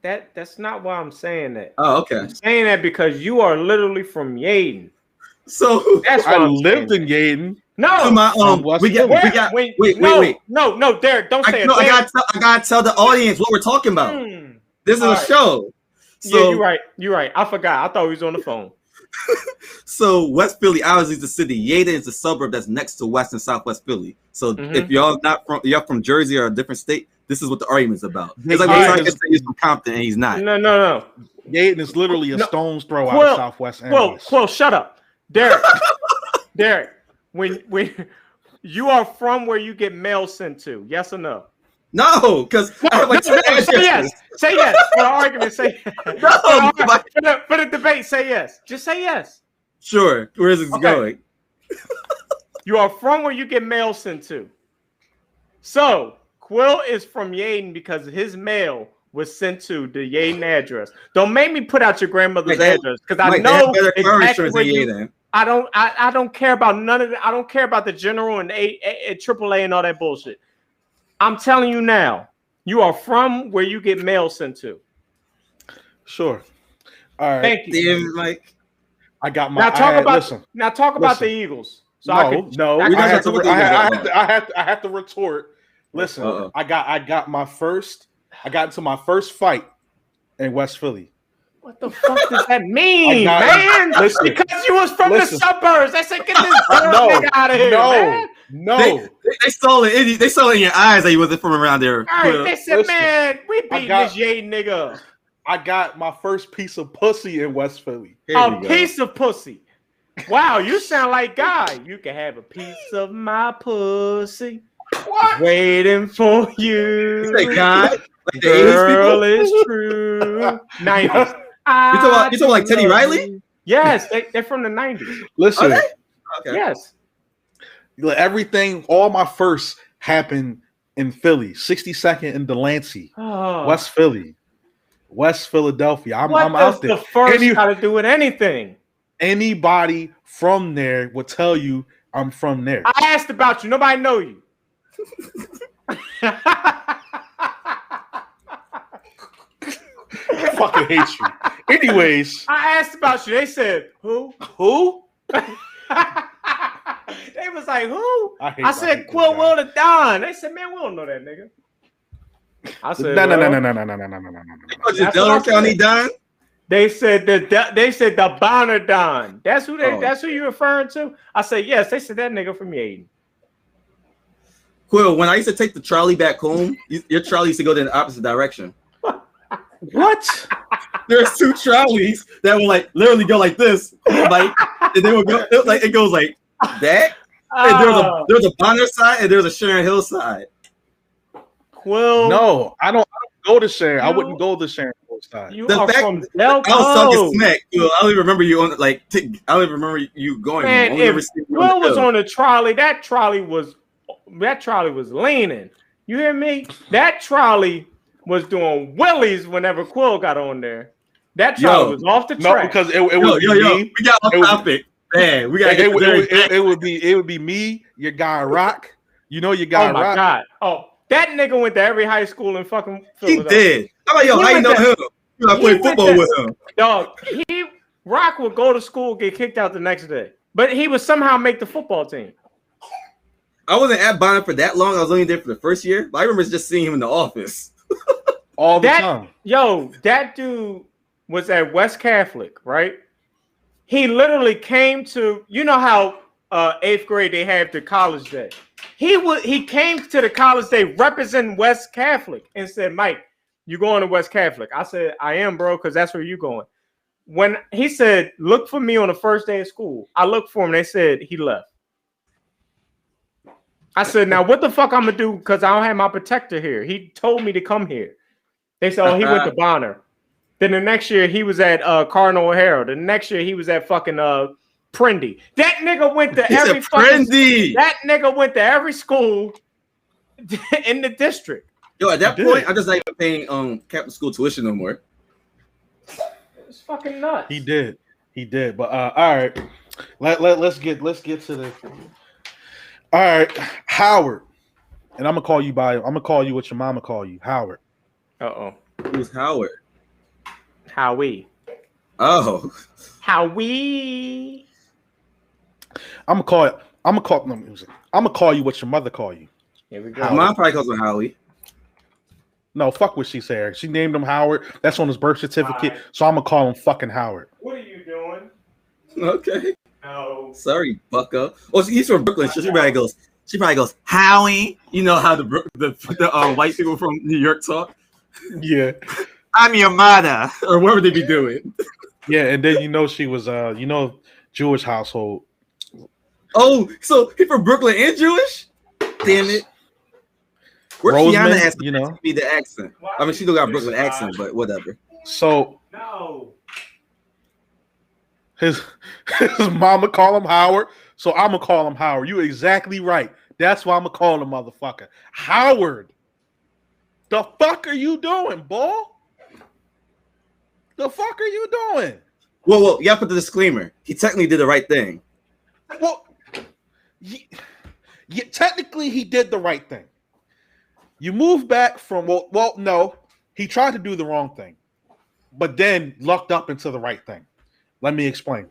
Bonner. that's not why I'm saying that. Oh, okay. I'm saying that because you are literally from Yaden. So That's why I I'm lived saying in Yaden. that. to No, my West we got Philly. we got Wait, wait, no, Derek, don't say it. I Derek. gotta tell the audience what we're talking about. This is All a right. show. So Yeah, you're right. I forgot. I thought he was on the phone. So West Philly obviously is the city. Yaden is the suburb that's next to West and Southwest Philly. So if y'all you're from Jersey or a different state, this is what the argument's about. It's like when Alright. I can say he's from Compton and he's not. No. Yaden is literally a No. stone's throw out Quill, of Southwest and West. Quill, shut up, Derek. Derek, when you are from where you get mail sent to, yes or no? No, because I have like Say yes. Say yes. For the argument, say yes. For the debate, say yes. Just say yes. Sure. Where is this going? You are from where you get mail sent to. So Quill is from Yaden because his mail was sent to the Yaden address. Don't make me put out your grandmother's address because I know exactly where you. I don't care about none of it. I don't care about the general and AAA and all that bullshit. I'm telling you now, you are from where you get mail sent to. Sure. All right. Thank you. Damn, Mike. I got my. Now talk about listen. the Eagles. So I have to retort. Listen, I got into my first fight in West Philly. What the fuck does that mean, man? Listen, because you was from the suburbs. I said, get this nigga out of here, man. No. They saw it. They saw it in your eyes that you wasn't from around there. All right, they said, man, we beating this Yaden nigga. I got my first piece of pussy in West Philly. A piece of pussy. Wow, you sound like Guy. You can have a piece of my pussy. What? Waiting for you. You say Guy? Like the Girl 80s is true. 90s. You talking like Teddy Riley? Yes, they're from the 90s. Listen. Okay. Yes. Everything, all my firsts happened in Philly. 62nd and Delancey. Oh. West Philly. West Philadelphia. I'm out there. The first got to do with anything? Anybody from there will tell you I'm from there. I asked about you. Nobody know you. I fucking hate you. Anyways. I asked about you. They said, who? They was like, who? I said, Quill Will the Don. They said, man, we don't know that nigga. I said, no. Delaware County Don? They said the Bonner Don. That's who you referring to? I said, yes. They said that nigga from Yaden. Quill, when I used to take the trolley back home, your trolley used to go in the opposite direction. What? There's two trolleys that will like literally go like this, like, and they will go like it goes like that. And there's a Bonner side and there's a Sharon Hill side. Quill, no, I don't go to Sharon. I wouldn't go to Sharon Hill side. You the are fact, from I was Delco. talking smack. Quill, I don't even remember you on like. I don't even remember you going. Man, if Quill was on the trolley, that trolley was leaning. You hear me? That trolley was doing willies whenever Quill got on there. That trolley was off the track. No, because it was me. We got off topic. Man, we got it would be me, your guy Rock. You know your guy Rock. Oh my God. Oh, that nigga went to every high school in fucking Philadelphia. He did. How about how you know him? I played football with him. Dog, Rock would go to school, get kicked out the next day. But he would somehow make the football team. I wasn't at Bonner for that long. I was only there for the first year. But I remember just seeing him in the office. All the time. Yo, that dude was at West Catholic, right? He literally came to, you know how 8th grade they have the college day. He came to the college day representing West Catholic and said, Mike, you going to West Catholic? I said, I am, bro, because that's where you going. When he said, look for me on the first day of school, I looked for him. They said he left. I said, now what the fuck I'm gonna do? Because I don't have my protector here. He told me to come here. They said, oh, he went to Bonner. Then the next year he was at Cardinal O'Hara. The next year he was at fucking Prendy. That nigga went to He every said fucking. Prendy. That nigga went to every school in the district. Yo, at that He point, did. I'm just not even paying Captain School tuition no more. It's fucking nuts. He did. But all right, let's get to the. All right, Howard, and I'm gonna call you what your mama call you, Howard. Uh-oh. Who's Howard? Howie. Oh, Howie. I'm gonna call you what your mother call you. Here we go. my mom probably calls him Howie. No, fuck what she said. She named him Howard. That's on his birth certificate. Right. So I'm gonna call him fucking Howard. What are you doing? Okay. No. Sorry, Bucko. Oh, he's from Brooklyn. She probably goes, Howie. You know how the white people from New York talk? Yeah. I'm your mother. Or whatever they be doing. Yeah, and then she was Jewish household. Oh, so he from Brooklyn and Jewish? Damn it. Where Roseman, Kiana asked to be the accent. I mean, she still got a Brooklyn accent, but whatever. So No. his mama call him Howard, so I'm gonna call him Howard. You exactly right. That's why I'm gonna call him motherfucker Howard. The fuck are you doing, boy? The fuck are you doing? Well, you gotta put the disclaimer. He technically did the right thing. Well, technically he did the right thing. You move back from no, he tried to do the wrong thing, but then lucked up into the right thing. Let me explain.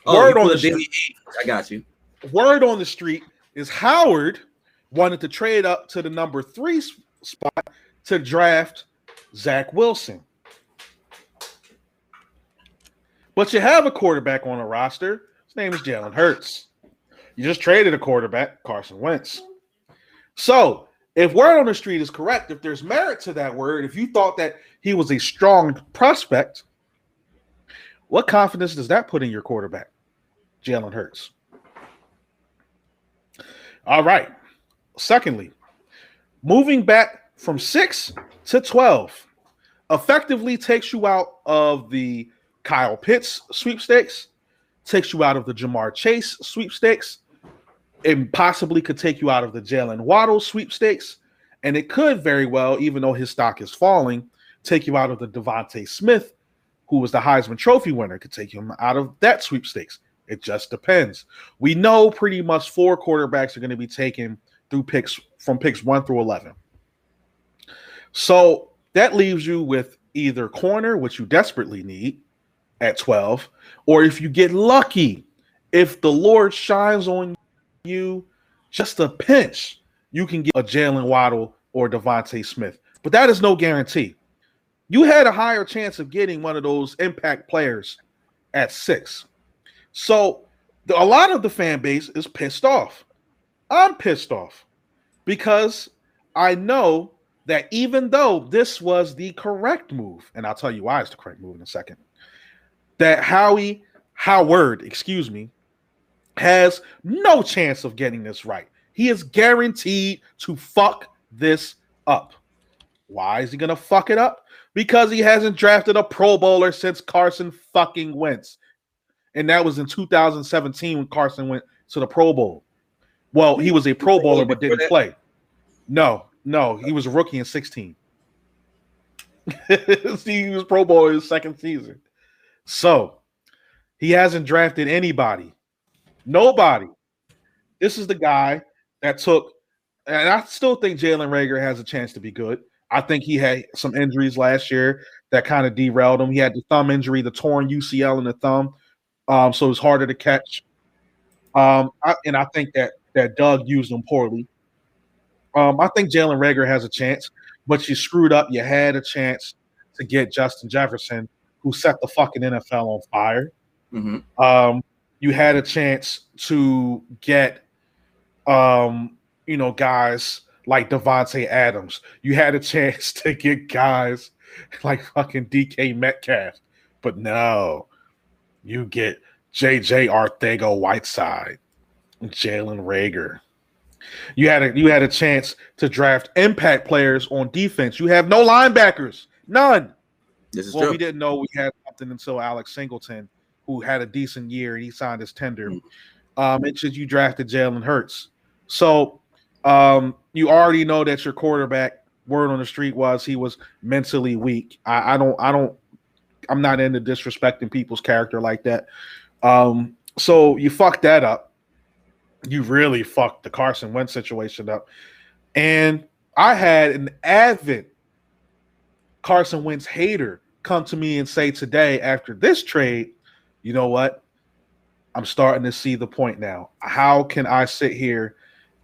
Word on the street. I got you. Word on the street is Howard wanted to trade up to the number 3 spot to draft Zach Wilson. But you have a quarterback on the roster. His name is Jalen Hurts. You just traded a quarterback, Carson Wentz. So if word on the street is correct, if there's merit to that word, if you thought that he was a strong prospect, what confidence does that put in your quarterback, Jalen Hurts? All right. Secondly, moving back from 6 to 12 effectively takes you out of the Kyle Pitts sweepstakes, takes you out of the Jamar Chase sweepstakes. It possibly could take you out of the Jalen Waddle sweepstakes. And it could very well, even though his stock is falling, take you out of the Devontae Smith, who was the Heisman Trophy winner. It could take him out of that sweepstakes. It just depends. We know pretty much 4 quarterbacks are going to be taken through picks 1 through 11. So that leaves you with either corner, which you desperately need at 12, or if you get lucky, if the Lord shines on you just a pinch, you can get a Jalen Waddle or Devontae Smith. But that is no guarantee. You had a higher chance of getting one of those impact players at 6. So a lot of the fan base is pissed off. I'm pissed off because I know that even though this was the correct move, and I'll tell you why it's the correct move in a second, that Howard, has no chance of getting this right. He is guaranteed to fuck this up. Why is he going to fuck it up? Because he hasn't drafted a Pro Bowler since Carson fucking Wentz. And that was in 2017 when Carson went to the Pro Bowl. Well, he was a Pro Bowler but didn't play. No, he was a rookie in 16. He was Pro Bowler his second season. So he hasn't drafted anybody. Nobody. This is the guy that took, and I still think Jalen Reagor has a chance to be good. I think he had some injuries last year that kind of derailed him. He had the thumb injury, the torn UCL in the thumb, so it was harder to catch. I think that Doug used him poorly. I think Jalen Reagor has a chance, but you screwed up. You had a chance to get Justin Jefferson, who set the fucking NFL on fire. Mm-hmm. You had a chance to get, guys like Devontae Adams. You had a chance to get guys like fucking DK Metcalf. But no, you get JJ Arcega-Whiteside, Jalen Reagor. You had a chance to draft impact players on defense. You have no linebackers. None. This is true. true. We didn't know we had something until Alex Singleton, who had a decent year and he signed his tender. It's just you drafted Jalen Hurts. So you already know that your quarterback, word on the street was he was mentally weak. I'm not into disrespecting people's character like that. So you fucked that up. You really fucked the Carson Wentz situation up. And I had an avid Carson Wentz hater come to me and say today after this trade, you know what? I'm starting to see the point now. How can I sit here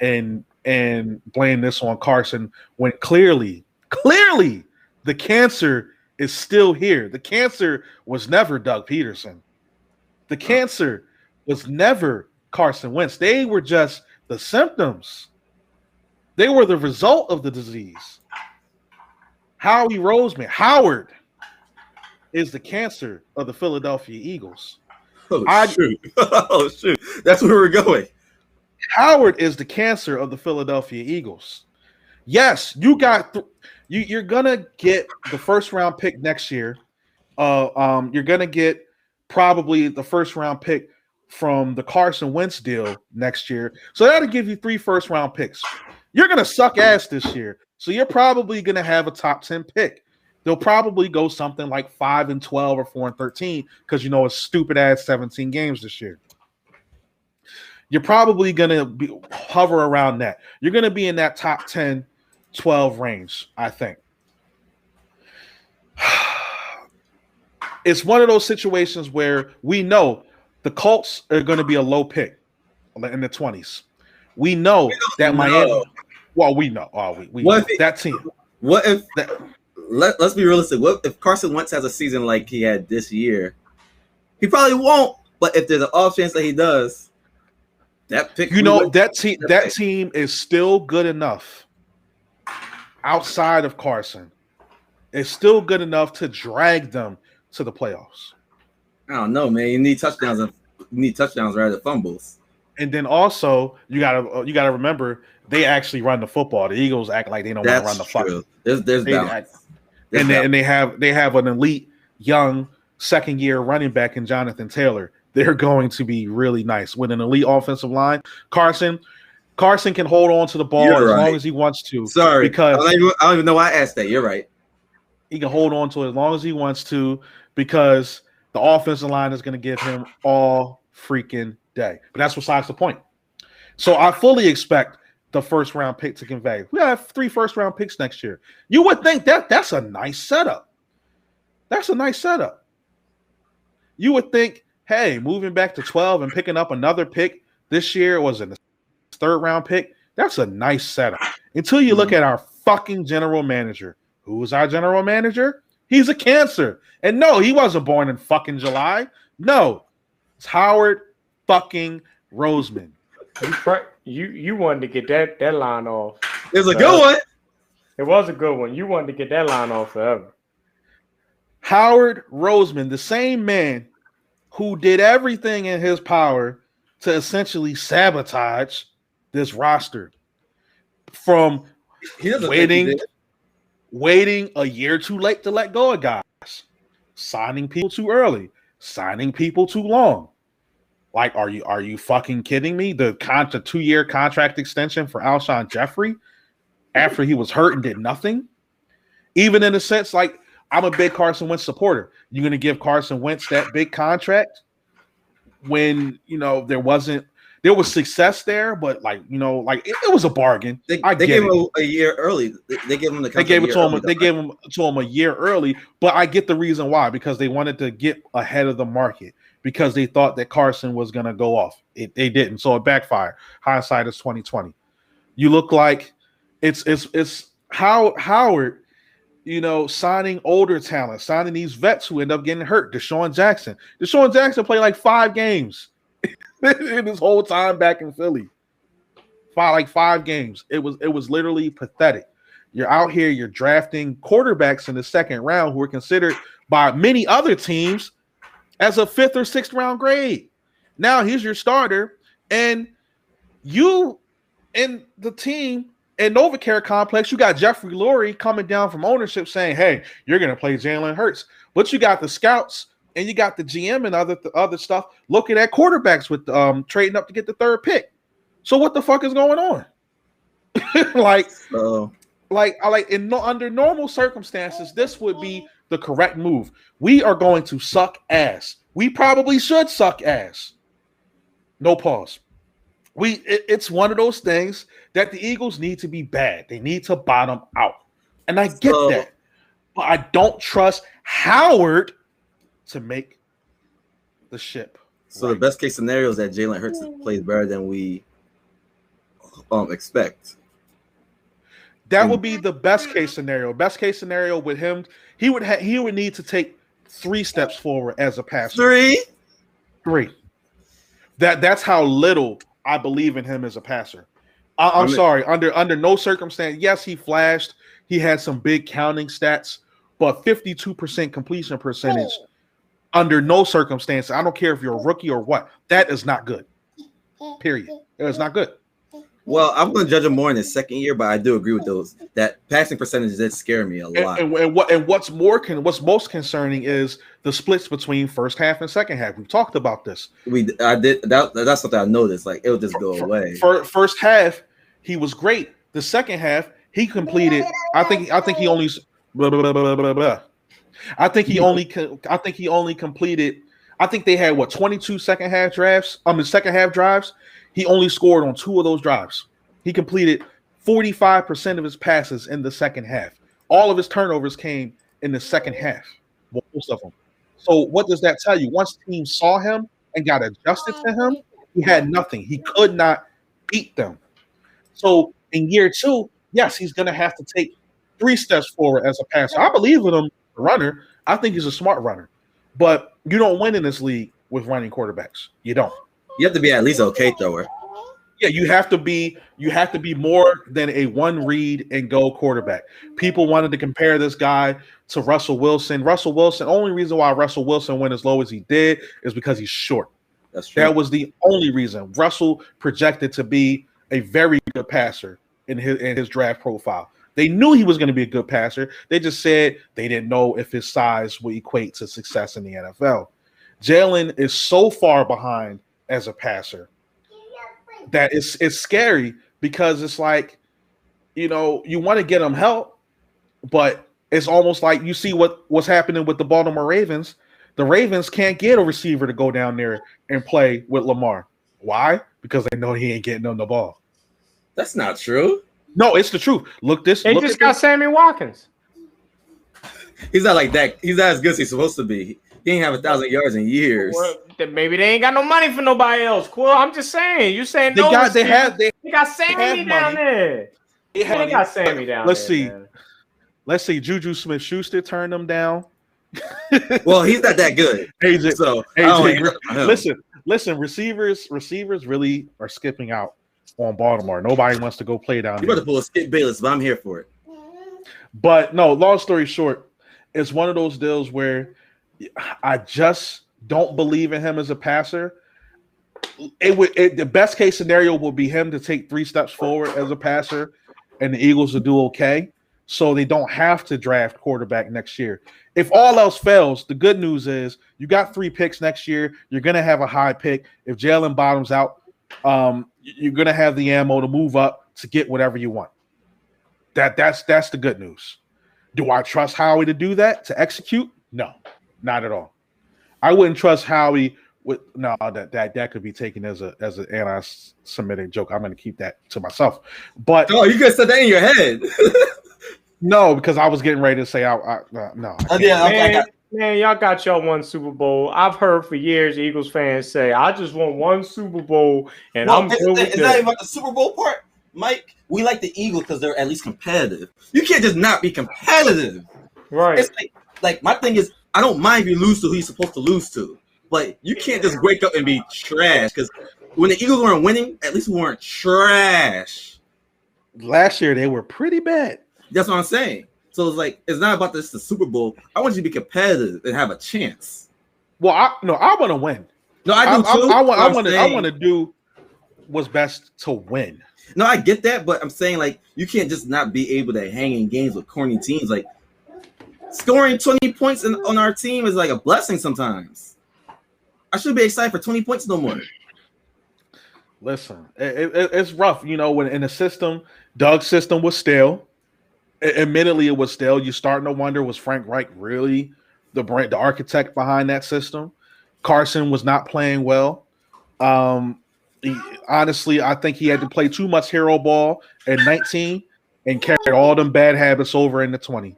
and blame this on Carson when clearly the cancer is still here? The cancer was never Doug Peterson. The cancer was never Carson Wentz. They were just the symptoms. They were the result of the disease. Howard is the cancer of the Philadelphia Eagles. Oh, shoot. That's where we're going. Howard is the cancer of the Philadelphia Eagles. Yes, you got you're gonna get the first round pick next year. You're gonna get probably the first round pick from the Carson Wentz deal next year. So that'll give you 3 first round picks. You're gonna suck ass this year. So you're probably gonna have a top 10 pick. They'll probably go something like 5-12 or 4-13 because you know it's stupid ass 17 games this year. You're probably gonna hover around that. You're gonna be in that top 10, 12 range, I think. It's one of those situations where we know the Colts are going to be a low pick in the 20s. We know that Miami. Well, we know. We know that team. What if let's be realistic? What if Carson Wentz has a season like he had this year? He probably won't. But if there's an off chance that he does, that pick. That team is still good enough. Outside of Carson, it's still good enough to drag them to the playoffs. I don't know, man. You need touchdowns rather than fumbles. And then also you gotta remember they actually run the football. The Eagles act like they don't want to run the fucking. There's balance. And they have an elite young second year running back in Jonathan Taylor. They're going to be really nice with an elite offensive line. Carson can hold on to the ball long as he wants to. Sorry, because I don't even know why I asked that. You're right. He can hold on to it as long as he wants to because the offensive line is going to give him all freaking day. But that's besides the point. So I fully expect the first round pick to convey. We have 3 first round picks next year. You would think that's a nice setup. That's a nice setup. You would think, hey, moving back to 12 and picking up another pick this year was a 3rd round pick. That's a nice setup. Until you look at our fucking general manager. Who's our general manager? He's a cancer. And no, he wasn't born in fucking July. No, it's Howard fucking Roseman. You wanted to get that line off. It was a good one. It was a good one. You wanted to get that line off forever. Howard Roseman, the same man who did everything in his power to essentially sabotage this roster from waiting a year too late to let go of guys, signing people too early, signing people too long. Like, are you fucking kidding me? The 2-year contract extension for Alshon Jeffrey after he was hurt and did nothing. Even in a sense, like, I'm a big Carson Wentz supporter. You're going to give Carson Wentz that big contract when, there was success there, but it was a bargain. They gave him a year early. They gave him the contract. They gave it to him a year early, but I get the reason why, because they wanted to get ahead of the market because they thought that Carson was going to go off. They didn't, so it backfired. Hindsight is 2020. You look like it's Howard, signing older talent, signing these vets who end up getting hurt. Deshaun Jackson played like 5 games. In his whole time back in Philly, 5 games. It was literally pathetic. You're out here, you're drafting quarterbacks in the 2nd round who are considered by many other teams as a 5th or 6th round grade. Now here's your starter, and you and the team in NovaCare complex, you got Jeffrey Lurie coming down from ownership saying, "Hey, you're gonna play Jalen Hurts," but you got the scouts and you got the GM and other stuff looking at quarterbacks with trading up to get the third pick. So what the fuck is going on? Under normal circumstances, this would be the correct move. We are going to suck ass. We probably should suck ass. No pause. It's one of those things that the Eagles need to be bad. They need to bottom out. And I get that. But I don't trust Howard to make the ship. So the best case scenario is that Jalen Hurts plays better than we expect. That would be the best case scenario. Best case scenario with him, he would need to take 3 steps forward as a passer. 3. That's how little I believe in him as a passer. I'm sorry. Under no circumstance, yes, he flashed. He had some big counting stats, but 52% completion percentage under no circumstance. I don't care if you're a rookie or what. That is not good. Period. It is not good. Well, I'm going to judge him more in his second year, but I do agree with those. That passing percentage did scare me a lot. And what's most concerning is the splits between first half and second half. We've talked about this. That's something I noticed. Like, it'll just go away. First half, he was great. The second half, he completed. I think he only. I think he only completed. I think they had 22 second half drives. Second half drives. He only scored on 2 of those drives. He completed 45% of his passes in the second half. All of his turnovers came in the second half, most of them. So what does that tell you? Once teams saw him and got adjusted to him, he had nothing. He could not beat them. So in year 2, yes, he's going to have to take 3 steps forward as a passer. I believe in him, a runner. I think he's a smart runner. But you don't win in this league with running quarterbacks. You don't. You have to be at least okay thrower. Yeah, you have to be more than a one read and go quarterback. People wanted to compare this guy to Russell Wilson. Only reason why Russell Wilson went as low as he did is because he's short. That's true. That was the only reason. Russell projected to be a very good passer in his draft profile. They knew he was going to be a good passer. They just said they didn't know if his size would equate to success in the NFL. Jalen is so far behind as a passer that it's scary, because it's like, you want to get him help, but it's almost like you see what's happening with the Baltimore Ravens. The Ravens can't get a receiver to go down there and play with Lamar. Why? Because they know he ain't getting on the ball. That's not true. No, it's the truth. They just got Sammy Watkins. He's not like that. He's not as good as he's supposed to be. He ain't have 1,000 yards in years. Well, maybe they ain't got no money for nobody else. Quill, I'm just saying. You saying they got Sammy down there. They got Sammy down there. Let's see. Juju Smith-Schuster turned them down. Well, he's not that good. Listen. Receivers really are skipping out on Baltimore. Nobody wants to go play down there. You better pull a Skip Bayless, but I'm here for it. But no, long story short, it's one of those deals where I just don't believe in him as a passer. The best case scenario would be him to take 3 steps forward as a passer, and the Eagles will do okay, so they don't have to draft quarterback next year. If all else fails, the good news is you got 3 picks next year. You're going to have a high pick. If Jalen bottoms out, you're going to have the ammo to move up to get whatever you want. That's the good news. Do I trust Howie to do that, to execute? No, not at all. I wouldn't trust Howie with that could be taken as an anti-Semitic joke. I'm going to keep that to myself. But you could have said that in your head. No, because I was getting ready to say no. Man, y'all got y'all 1 Super Bowl. I've heard for years Eagles fans say, "I just want 1 Super Bowl," and I'm good with it's not even about the Super Bowl part, Mike. We like the Eagles because they're at least competitive. You can't just not be competitive, right? It's like my thing is, I don't mind if you lose to who you're supposed to lose to, but you can't just wake up and be trash. Because when the Eagles weren't winning, at least we weren't trash. Last year they were pretty bad. That's what I'm saying. So it's not about the Super Bowl. I want you to be competitive and have a chance. Well, I want to win. No, I do too. I want to do what's best to win. No, I get that, but I'm saying you can't just not be able to hang in games with corny teams. Scoring 20 points on our team is like a blessing sometimes. I should be excited for 20 points no more. Listen, it's rough. You know, when in the system, Doug's system was stale. Admittedly, it was stale. You're starting to wonder, was Frank Reich really the architect behind that system? Carson was not playing well. Honestly, I think he had to play too much hero ball at 19 and carried all them bad habits over into 20.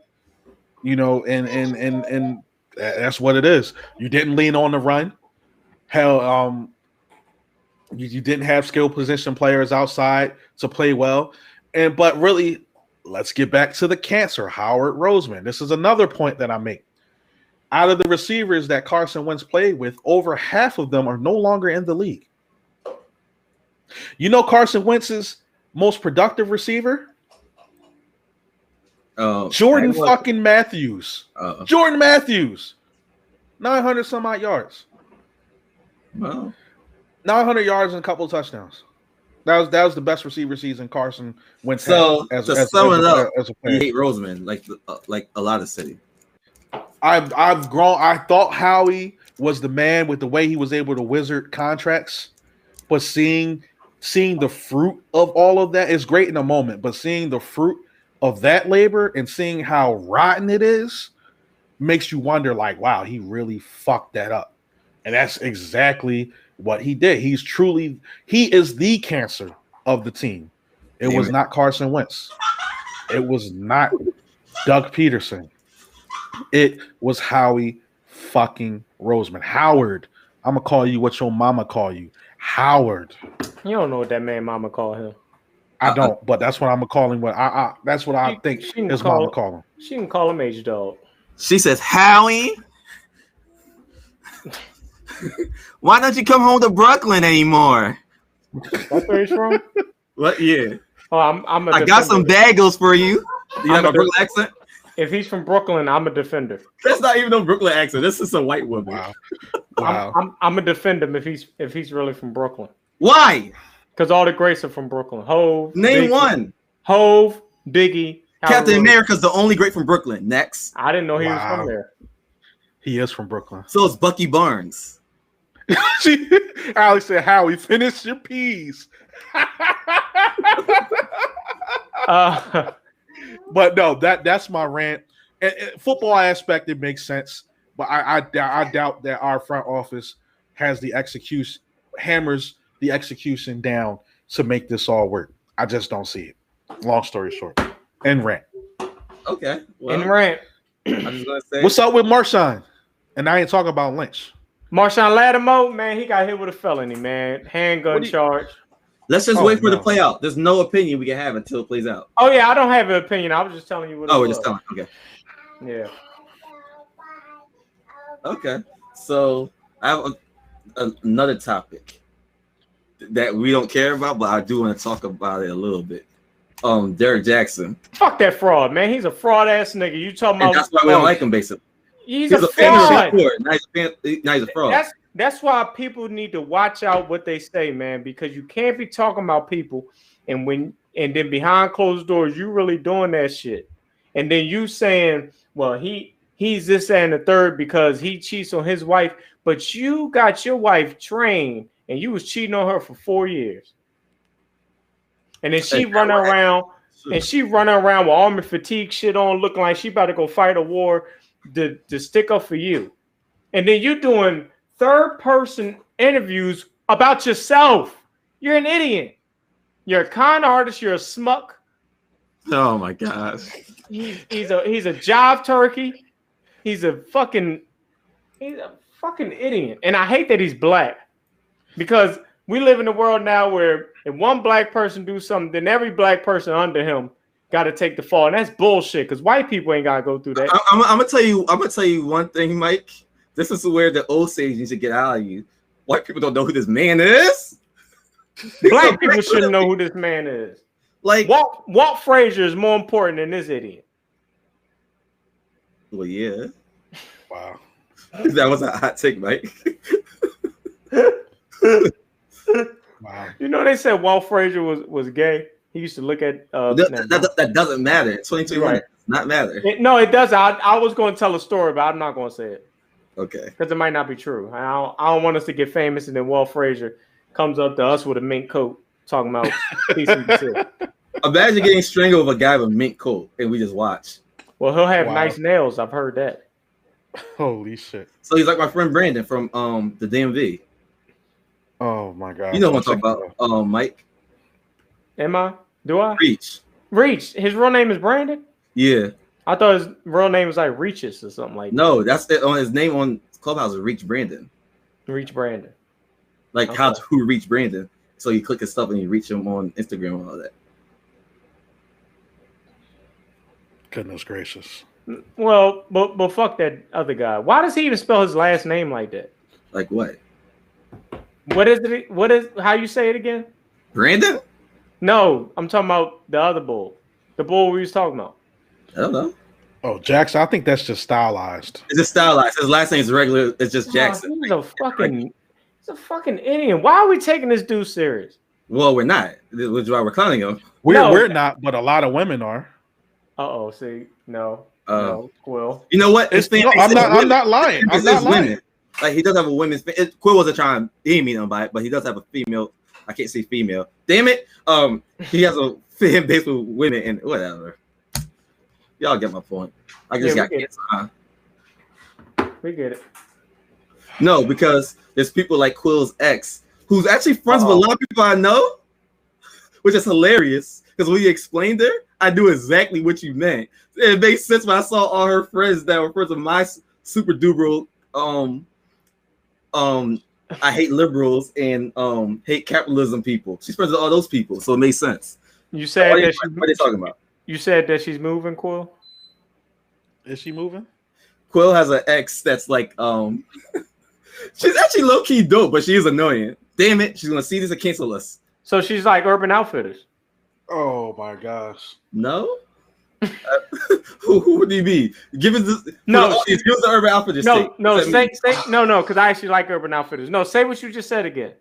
You know, and that's what it is. You didn't lean on the run. Hell, you didn't have skill position players outside to play well. But really, let's get back to the cancer, Howard Roseman. This is another point that I make. Out of the receivers that Carson Wentz played with, over half of them are no longer in the league. You know Carson Wentz's most productive receiver? Jordan fucking Matthews. Jordan Matthews. 900 some odd yards. Wow. 900 yards and a couple of touchdowns. That was the best receiver season Carson Wentz had. So as to a player. you hate Roseman like a lot of city. I've grown. I thought Howie was the man with the way he was able to wizard contracts, but seeing the fruit of all of that is great in a moment. But seeing the fruit of that labor and seeing how rotten it is makes you wonder, like, wow, he really fucked that up. And that's exactly what he did. He is the cancer of the team. It was not Carson Wentz. It was not Doug Peterson. It was Howie fucking Roseman. Howard, I'm going to call you what your mama call you. Howard. You don't know what that man mama call him. I don't, but that's what I'm going to call him. That's what I think his mama call him. She can call him H-Dog. She says, Howie, why don't you come home to Brooklyn anymore? That's where he's from? What? Yeah. Oh, I got some bagels for you. You have a Brooklyn accent? If he's from Brooklyn, I'm a defender. That's not even no Brooklyn accent. This is a white woman. Wow. I'm a defender if he's really from Brooklyn. Why? Because all the greats are from Brooklyn. Hove. Name Biggie, one. Hove, Biggie. Captain America's the only great from Brooklyn. Next. I didn't know he was from there. He is from Brooklyn. So is Bucky Barnes. Alex said, Howie, finish your peas. But no, that's my rant. Football aspect, it makes sense. But I doubt that our front office has the execution, hammers the execution down to make this all work. I just don't see it. Long story short. And rant. Okay. Well, and rant. I'm just gonna say, what's up with Marshawn? And I ain't talking about Lynch. Marshawn Lattimore, man, he got hit with a felony, man. Handgun charge. Let's just wait for it to play out. There's no opinion we can have until it plays out. Oh yeah, I don't have an opinion. I was just telling you what. Oh, we're just telling. Okay. Yeah. Okay. So I have another topic that we don't care about, but I do want to talk about it a little bit. Derrick Jaxn. Fuck that fraud, man. He's a fraud ass nigga. You talking about? And that's why we don't like him, basically. He's a fraud. Now he's a fraud. That's why people need to watch out what they say, man, because you can't be talking about people and then behind closed doors you really doing that shit. And then you saying, well, he's this and the third because he cheats on his wife, but you got your wife trained and you was cheating on her for 4 years. And then she running around with army fatigue shit on, looking like she about to go fight a war to stick up for you. And then you doing third-person interviews about yourself. You're an idiot. You're a con artist. You're a smuck. Oh my gosh. He's a job turkey. He's a fucking idiot. And I hate that he's black, because we live in a world now where if one black person do something, then every black person under him got to take the fall, and that's bullshit. Because white people ain't gotta go through that. I'm gonna tell you one thing, Mike. This is where the old sage needs to get out of you. White people don't know who this man is. Black people shouldn't know who this man is. Like Walt Frazier is more important than this idiot. Well, yeah. Wow. That was a hot take, Mike. Wow. You know, they said Walt Frazier was gay. He used to look at that doesn't matter. 2021. Right. not matter. It does. I was going to tell a story, but I'm not going to say it. Okay. Because it might not be true. I don't want us to get famous, and then Walt Frazier comes up to us with a mink coat talking about peace and shit. Imagine getting strangled with a guy with a mink coat, and we just watch. Well, he'll have nice nails. I've heard that. Holy shit! So he's like my friend Brandon from the DMV. Oh my god! You know what I'm talking about, Mike? Am I? Do I? Reach. His real name is Brandon? Yeah. I thought his real name was like Reaches or something like that. No, that's it. On his name on Clubhouse is Reach Brandon. Reach Brandon. Like how to reach Brandon. So you click his stuff and you reach him on Instagram and all that. Goodness gracious. Well, but fuck that other guy. Why does he even spell his last name like that? Like what? What is it? What is how you say it again? Brandon? No, I'm talking about the other bull. The bull we was talking about. I don't know. Oh, Jackson, I think that's just stylized. It's just stylized. His last name is regular. It's just Jackson. He's a fucking idiot. Why are we taking this dude serious? Well, we're not. Which is why we're clowning him. We're not, but a lot of women are. See, no, Quill. You know what? I'm not lying. I'm not lying. Women. Like he does have a women's. Quill wasn't trying. He didn't mean by it, but he does have a female. I can't say female. Damn it. He has a fan base with women and whatever. Y'all get my point. I just got cancer. We get it. No, because there's people like Quill's ex who's actually friends with a lot of people I know, which is hilarious. Because when you explained her, I knew exactly what you meant. It made sense when I saw all her friends that were friends of my super duper I hate liberals and hate capitalism people. She's friends with all those people, so it made sense. You said what are they talking about? You said that she's moving, Quill? Is she moving? Quill has an ex that's like she's actually low-key dope, but she is annoying. Damn it, she's gonna see this and cancel us. So she's like Urban Outfitters. Oh my gosh. No? Who would he be? Give us this. No, give us the Urban Outfitters. No, say no, because I actually like Urban Outfitters. No, say what you just said again.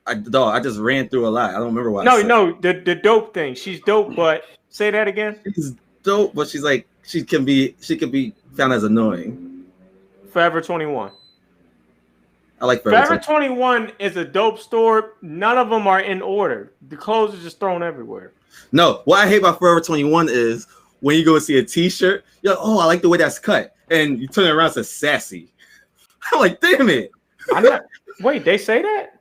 I just ran through a lot. I don't remember what. The dope thing. She's dope, but say that again. She's dope, but she's like she can be found as annoying. Forever 21. I like Forever 21 is a dope store. None of them are in order. The clothes are just thrown everywhere. No, what I hate about Forever 21 is when you go see a T-shirt, you're like, oh, I like the way that's cut, and you turn it around, it says sassy. I'm like, damn it. Wait, they say that?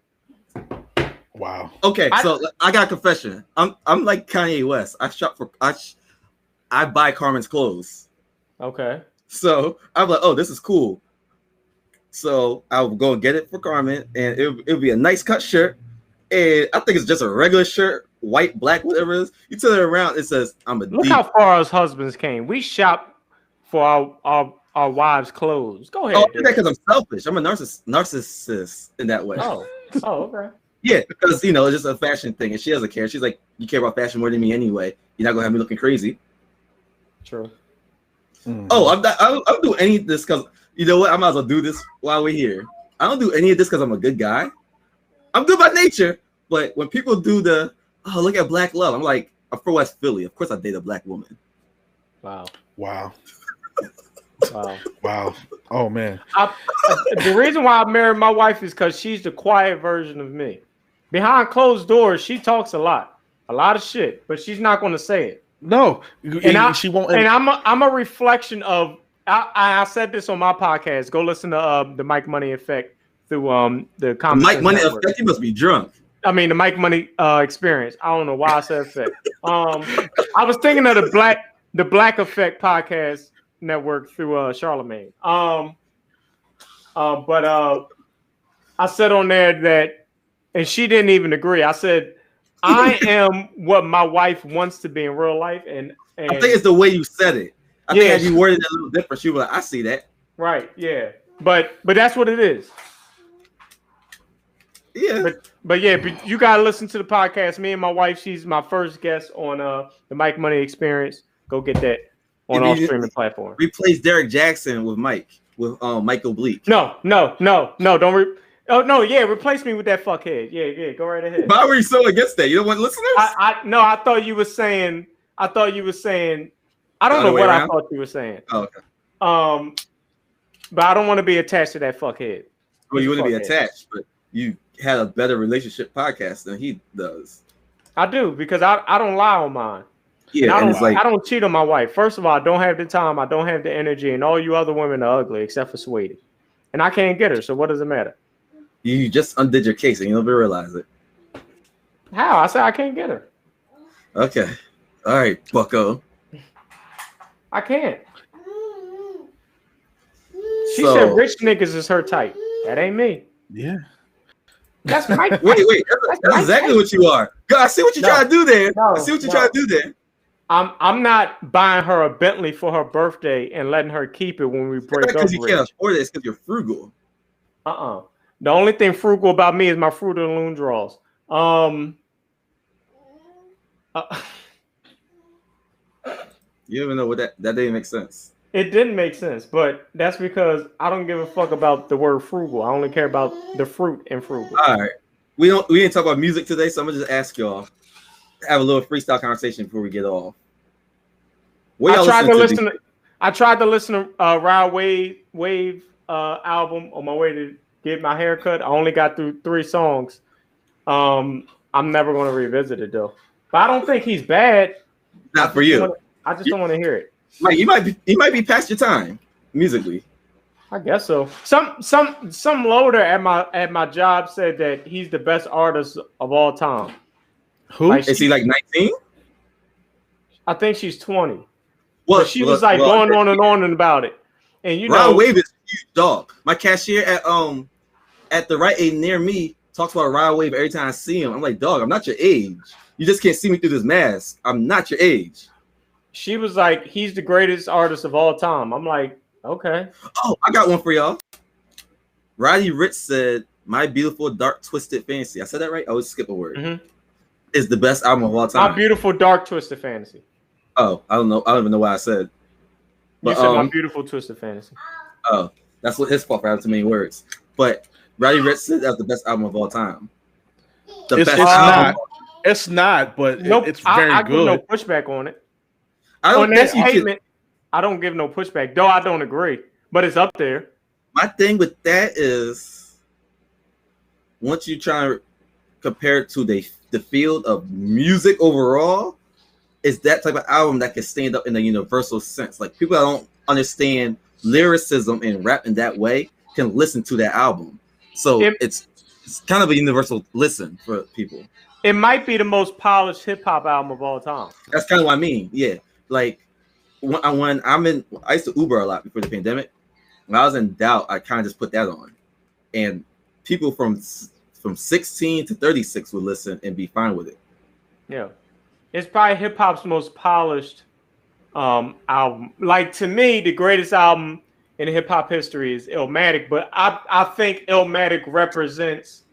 Wow. Okay, so I got a confession. I'm like Kanye West. I buy Carmen's clothes. Okay. So I'm like, oh, this is cool. So I'll go and get it for Carmen, and it'll be a nice cut shirt. And I think it's just a regular shirt, white, black, whatever it is. You turn it around, it says, I'm a Look how far us husbands came. We shop for our wives' clothes. Go ahead. Oh, because I'm selfish. I'm a narcissist in that way. Oh, okay. Yeah, because it's just a fashion thing, and she doesn't care. She's like, you care about fashion more than me anyway. You're not gonna have me looking crazy. True. Mm-hmm. Oh, I'm not. I don't do any of this because you know what? I might as well do this while we're here. I don't do any of this because I'm a good guy. I'm good by nature, but when people do look at black love, I'm like, I'm from West Philly. Of course, I date a black woman. Wow. Wow. Wow. Wow. Oh man. The reason why I married my wife is because she's the quiet version of me. Behind closed doors, she talks a lot of shit, but she's not going to say it. No, she won't. And I'm a reflection of. I said this on my podcast. Go listen to the Mike Money Effect through the Mike Money Effect. You must be drunk. I mean the Mike Money Experience. I don't know why I said effect. I was thinking of the Black Effect podcast network through Charlemagne. But I said on there that, and she didn't even agree. I said, I am what my wife wants to be in real life, and I think it's the way you said it. I think if you worded it a little different, she was like, I see that. Right, yeah. But that's what it is. Yeah. But you gotta listen to the podcast. Me and my wife, she's my first guest on the Mike Money Experience. Go get that on all streaming platforms. Replace Derrick Jaxn with Michael Bleak. No, don't replace me with that fuckhead. Yeah, go right ahead. Why were you so against that? You don't want listeners? I thought you were saying I don't Other know way what I around? thought you were saying. Oh, okay. But I don't want to be attached to that fuckhead. Well, you He's a wouldn't be fuckhead. attached, but you had a better relationship podcast than he does. I do because I don't lie on mine. Yeah, and it's like I don't cheat on my wife. First of all, I don't have the time, I don't have the energy, and all you other women are ugly except for Sweetie. And I can't get her, so what does it matter? you just undid your case and you don't even realize it. How? I said I can't get her. Okay. All right, bucko. I can't. She So- said rich niggas is her type. That ain't me. Yeah. That's my Wait. That's exactly what you are. God, I see what you're trying to do there. No, I see what you're trying to do there. I'm not buying her a Bentley for her birthday and letting her keep it when we break up. Because you can't afford it, it's because you're frugal. The only thing frugal about me is my Fruit of the Loom draws. You don't even know what that didn't make sense. It didn't make sense, but that's because I don't give a fuck about the word frugal. I only care about the fruit in frugal. All right. We didn't talk about music today, so I'm gonna just ask y'all, have a little freestyle conversation before we get off. What y'all I tried to listen to Ride Wave album on my way to get my haircut. I only got through 3 songs. I'm never going to revisit it though. But I don't think he's bad. Not for you. I just don't want to hear it. Mike, you might be past your time musically. I guess so. Some loader at my job said that he's the best artist of all time. Who? Like, Is he like 19? I think she's 20. Well, But she was going on and on and about it. And you know, Rod Wave is a huge dog. My cashier at the Rite Aid near me talks about Rod Wave every time I see him. I'm like, dog, I'm not your age. You just can't see me through this mask. I'm not your age. She was like, he's the greatest artist of all time. I'm like, okay. Oh, I got one for y'all. Roddy Ricch said, "My Beautiful Dark Twisted Fantasy." I said that right? I always skip a word. Mm-hmm. Is the best album of all time. My Beautiful Dark Twisted Fantasy. Oh, I don't know. I don't even know what I said. You said My Beautiful Twisted Fantasy. Oh, that's what his fault for having too many words. But Roddy Ricch said that's the best album of all time. It's not, but nope, it's very I good. give no pushback on it. I don't think you can. I don't give no pushback, though I don't agree. But it's up there. My thing with that is, once you try to compare it to the field of music overall, it's that type of album that can stand up in a universal sense. Like people that don't understand lyricism and rap in that way can listen to that album. So it's kind of a universal listen for people. It might be the most polished hip hop album of all time. That's kind of what I mean. Yeah, like when I used to Uber a lot before the pandemic. When I was in doubt, I kind of just put that on, and people from 16 to 36 would listen and be fine with it. Yeah, it's probably hip hop's most polished album. Like to me, the greatest album in hip hop history is Illmatic, but I think Illmatic represents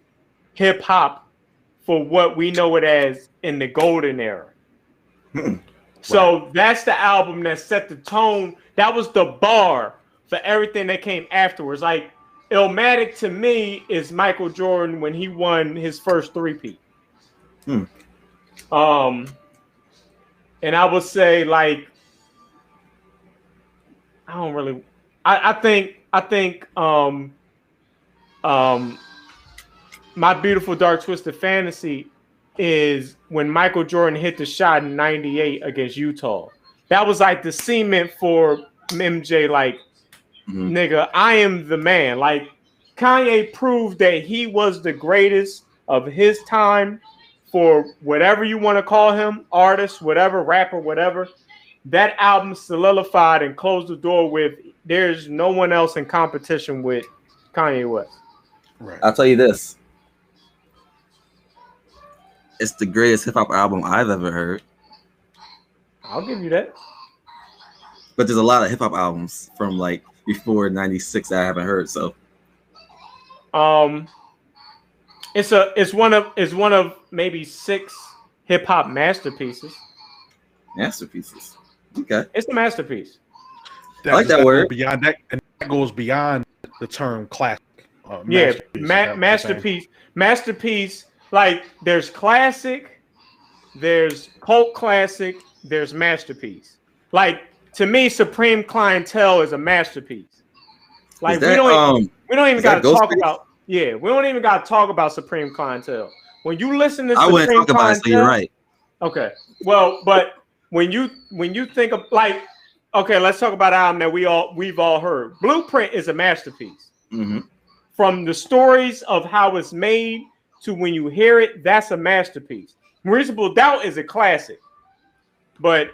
hip hop for what we know it as in the golden era. So that's the album that set the tone. That was the bar for everything that came afterwards. Like Illmatic to me is Michael Jordan when he won his first three-peat. And I would say like I think My Beautiful Dark Twisted Fantasy is when Michael Jordan hit the shot in '98 against Utah. That was like the cement for MJ, like, nigga, I am the man. Like, Kanye proved that he was the greatest of his time for whatever you want to call him, artist, whatever, rapper, whatever. That album solidified and closed the door with there's no one else in competition with Kanye West. Right. I'll tell you this. It's the greatest hip hop album I've ever heard. I'll give you that. But there's a lot of hip hop albums from like before '96 that I haven't heard. So, it's one of maybe 6 hip hop masterpieces. Masterpieces. Okay. It's a masterpiece. I like that word. Beyond that, and that goes beyond the term classic. Masterpiece. Masterpiece. Like there's classic, there's cult classic, there's masterpiece. Like to me, Supreme Clientele is a masterpiece. Like that, we don't even got to talk Ghostface? about. Yeah, we don't even got to talk about Supreme Clientele. When you listen to I wouldn't Supreme talk about it, so you're right. Okay. Well, but when you think of like, okay, let's talk about an album that we've all heard. Blueprint is a masterpiece. Mm-hmm. From the stories of how it's made to when you hear it, that's a masterpiece. Reasonable Doubt is a classic, but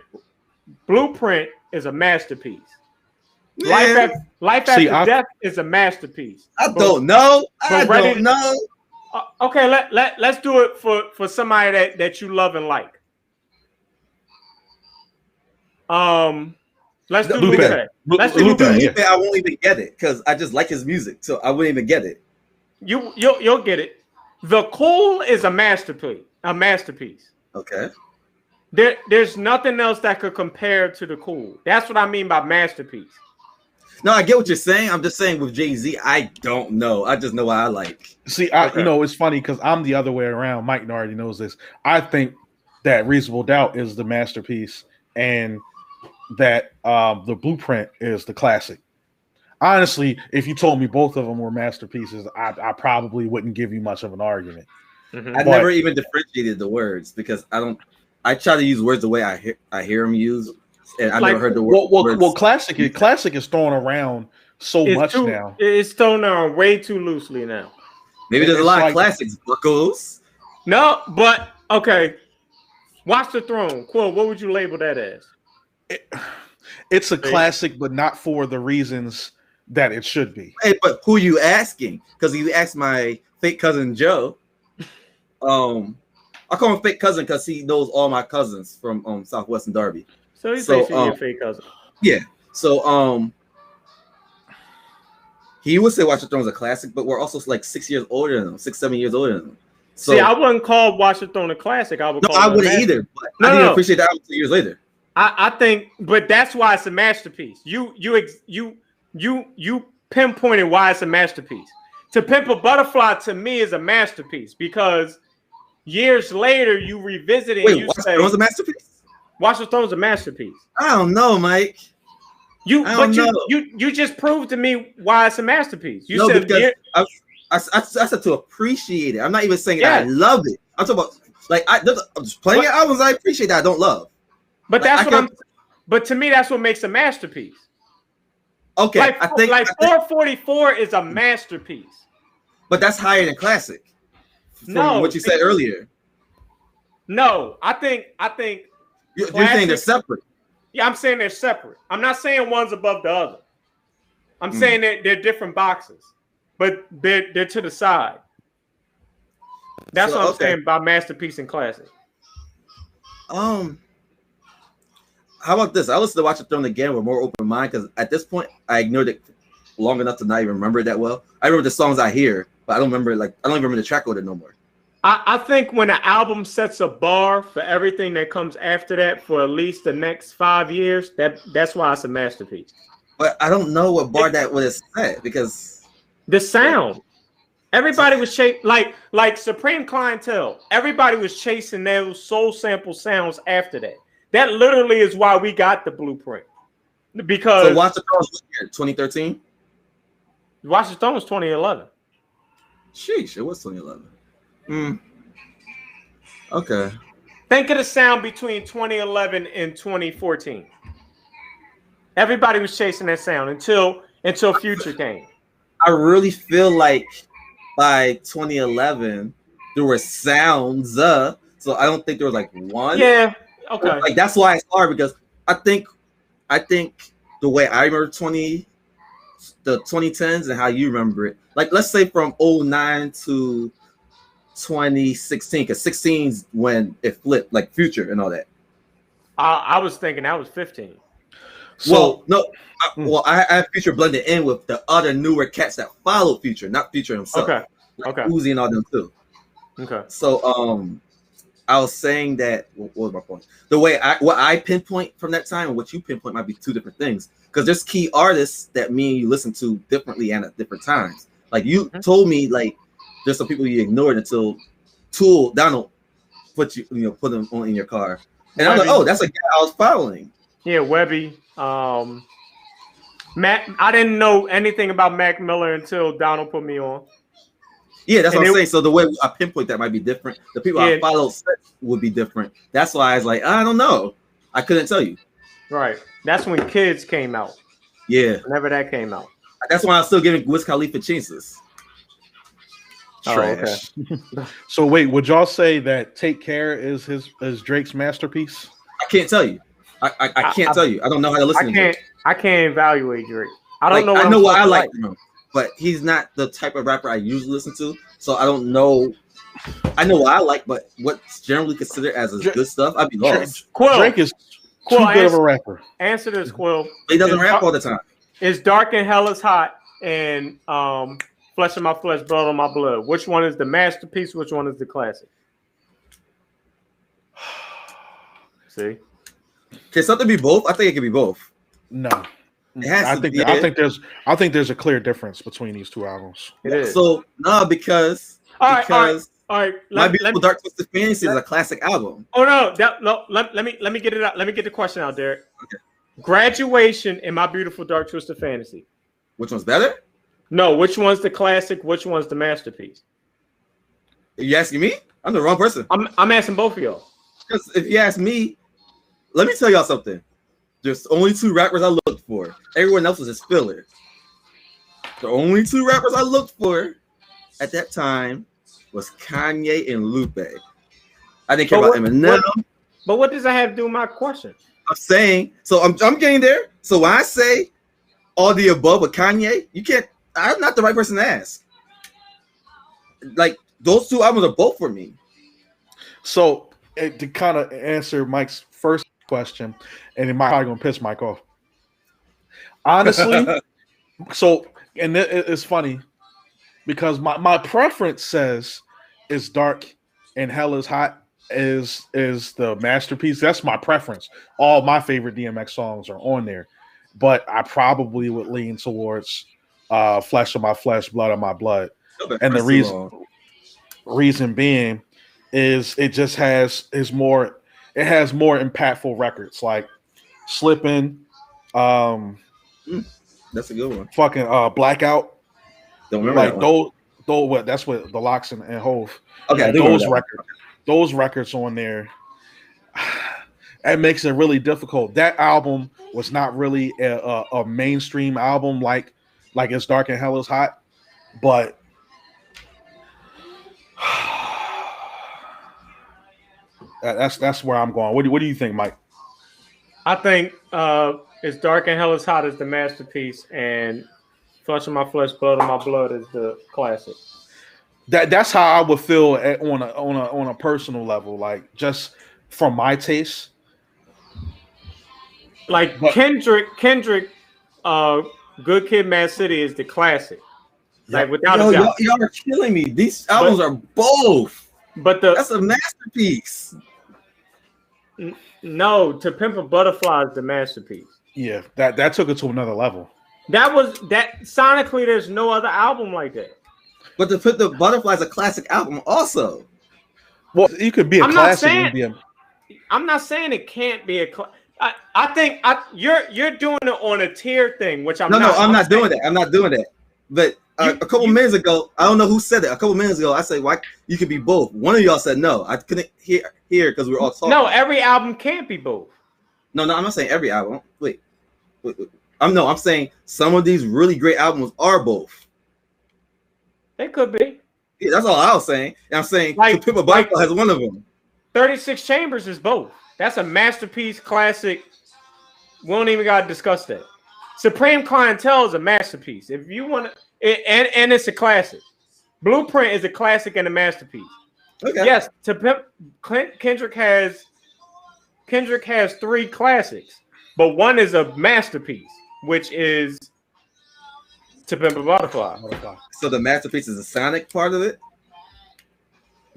Blueprint is a masterpiece. Yeah. Life After Death is a masterpiece. I don't know. Okay, let's do it for somebody that you love and like. Let's do Lupe. Let's do Lupe. I won't even get it because I just like his music, so I wouldn't even get it. You'll get it. The Cool is a masterpiece. Okay. There's nothing else that could compare to The Cool. That's what I mean by masterpiece. No, I get what you're saying. I'm just saying with Jay-Z, I don't know. I just know what I like. See, it's funny because I'm the other way around. Mike already knows this. I think that Reasonable Doubt is the masterpiece and that the Blueprint is the classic. Honestly, if you told me both of them were masterpieces, I probably wouldn't give you much of an argument. Mm-hmm. I never even differentiated the words because I try to use words the way I hear them used, and I never heard the word. Well, classic is thrown around so much now. It's thrown around way too loosely now. Maybe there's a lot of classics, buckos. No, but okay. Watch the Throne. Quill, what would you label that as? It's a classic, but not for the reasons that it should be. Hey, but who you asking? Because you asked my fake cousin Joe. I call him fake cousin because he knows all my cousins from Southwest and Darby. So he's basically your fake cousin. Yeah. So he would say Watch the Throne is a classic, but we're also like 6 years older than him, 6-7 years older than him. So, see, I wouldn't call Watch the Throne a classic. I wouldn't either. But I didn't appreciate that 2 years later. I think, but that's why it's a masterpiece. You pinpointed why it's a masterpiece. To Pimp a Butterfly to me is a masterpiece because years later you revisit it. Wait, and you Watch the Throne's a masterpiece? Watch the Throne's a masterpiece. I don't know, Mike. You just proved to me why it's a masterpiece. You said because I said to appreciate it. I'm not even saying that I love it. I'm talking about like I'm just playing albums I appreciate that I don't love. But that's But to me, that's what makes a masterpiece. Okay, I think 444 is a masterpiece. But that's higher than classic. From what you said earlier. No, I think you're saying they're separate. Yeah, I'm saying they're separate. I'm not saying one's above the other. I'm saying they're different boxes, but they're to the side. That's what I'm saying about masterpiece and classic. How about this? I listened to Watch the Throne again with more open mind because at this point I ignored it long enough to not even remember it that well. I remember the songs I hear, but I don't remember I don't even remember the track order no more. I think when an album sets a bar for everything that comes after that for at least the next 5 years, that's why it's a masterpiece. But I don't know what bar that would have set because the sound. Everybody was chasing like Supreme Clientele. Everybody was chasing those soul sample sounds after that. That literally is why we got the Blueprint. Because so Watch the Throne was 2013? Watch the Throne was 2011. Sheesh, it was 2011. Okay. Think of the sound between 2011 and 2014. Everybody was chasing that sound until Future came. I really feel like by 2011 there were sounds. So I don't think there was like one. Yeah. Okay. Like that's why it's hard because I think the way I remember the 2010s and how you remember it. Like let's say from 09 to 2016, because 16's when it flipped, like Future and all that. I was thinking that was 15. So, I have Future blended in with the other newer cats that follow Future, not Future himself. Okay. Like Uzi and all them too. Okay. So I was saying that what was my point? The way what I pinpoint from that time and what you pinpoint might be two different things. Because there's key artists that me and you listen to differently and at different times. Like you told me, like there's some people you ignored until Donald put them on in your car, and I'm like, oh, that's a guy I was following. Yeah, Webby. Mac. I didn't know anything about Mac Miller until Donald put me on. Yeah, that's And what I'm it- saying. So the way I pinpoint that might be different. The people Yeah. I follow would be different. That's why I was like, I don't know. I couldn't tell you. Right. That's when Kids came out. Yeah, Whenever that came out. that's why I'm still giving Wiz Khalifa chances. Oh, okay. Trash. So wait, would y'all say that "Take Care" is Drake's masterpiece? I can't tell you. I can't tell you. I don't know how to listen to it. I can't evaluate Drake. I don't Like, know what I know I'm what I supposed to like from him, but he's not the type of rapper I usually listen to. So I don't know. I know what I like, but what's generally considered as his good stuff, I'd be lost. Quill, Drake is too good of a rapper. Answer this, Quill. He doesn't rap all the time. It's Dark and Hell is Hot and Flesh of My Flesh, Blood on My Blood. Which one is the masterpiece? Which one is the classic? See? Can something be both? I think it can be both. No. It has I to think be. I think there's a clear difference between these two albums. It is. So no, because All right. My Beautiful Dark Twisted Fantasy is a classic album. Oh no! Let me get it out. Let me get the question out there. Okay. Graduation and My Beautiful Dark Twisted Fantasy. Which one's better? No, which one's the classic? Which one's the masterpiece? Are you asking me? I'm the wrong person. I'm asking both of y'all. Because if you ask me, let me tell y'all something. There's only two rappers I looked for. Everyone else was just filler. The only two rappers I looked for at that time was Kanye and Lupe. I didn't care about Eminem. But what does that have to do with my question? I'm saying, so I'm getting there. So when I say all the above with Kanye, you can't. I'm not the right person to ask. Like those two albums are both for me. So to kind of answer Mike's first question, and it might probably gonna piss Mike off. Honestly, and it's funny because my preference says it's Dark and Hell is Hot is the masterpiece. That's my preference. All my favorite DMX songs are on there, but I probably would lean towards Flesh of My Flesh, Blood of My Blood. And the reason being is it just has more impactful records like Slippin', that's a good one. Fucking Blackout. Don't remember like those that's what the Locks and Hove. Okay, those records on there. That makes it really difficult. That album was not really a mainstream album like It's Dark and Hell is Hot, but that's where I'm going. What do you think, Mike? I think It's Dark and Hell is Hot is the masterpiece, and Flesh of My Flesh, Blood of My Blood is the classic. That's how I would feel on a personal level, like just from my taste. Like Kendrick, Good Kid, Mad City is the classic. Like without a doubt. Y'all are killing me. These albums are both. But that's a masterpiece. No, To Pimp a Butterfly is the masterpiece. Yeah, that took it to another level. That sonically, there's no other album like that. But To Pimp the Butterfly is a classic album, also. Well, you could be a classic. I'm not saying it can't be a. I think you're doing it on a tier thing, which I'm not. No, I'm not doing that. I'm not doing that. But a couple minutes ago, I don't know who said it. A couple minutes ago, I said, "Why you could be both?" One of y'all said no. I couldn't hear because we were all talking. No, every album can't be both. No, I'm not saying every album. Wait. I'm saying some of these really great albums are both. They could be. Yeah, that's all I was saying. And I'm saying To Pimp a Butterfly has one of them. 36 Chambers is both. That's a masterpiece, classic. We don't even got to discuss that. Supreme Clientele is a masterpiece. If you want to, and it's a classic. Blueprint is a classic and a masterpiece. Okay. Yes, Kendrick has 3 classics, but one is a masterpiece, which is To Pimp a Butterfly. So the masterpiece is the sonic part of it.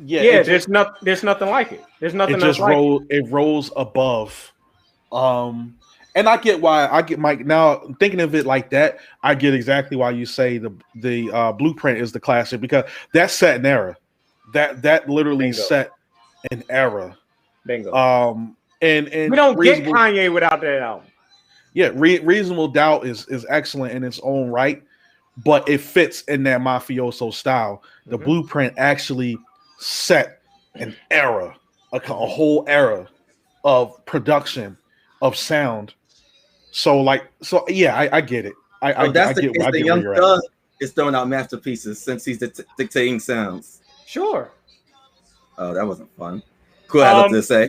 Yeah, there's nothing like it. There's nothing. It rolls above. And I get why Mike now thinking of it like that. I get exactly why you say the Blueprint is the classic because that set an era. That literally set an era. Bingo. And we don't get Kanye without that album. Yeah, Reasonable Doubt is excellent in its own right, but it fits in that mafioso style. The Blueprint actually set an era, a whole era of production, of sound. So yeah, I get it. I that's the get, case. I The get Young where you're Thug at. is throwing out masterpieces since he's dictating sounds. Sure. Oh, that wasn't fun. Cool, I have to say.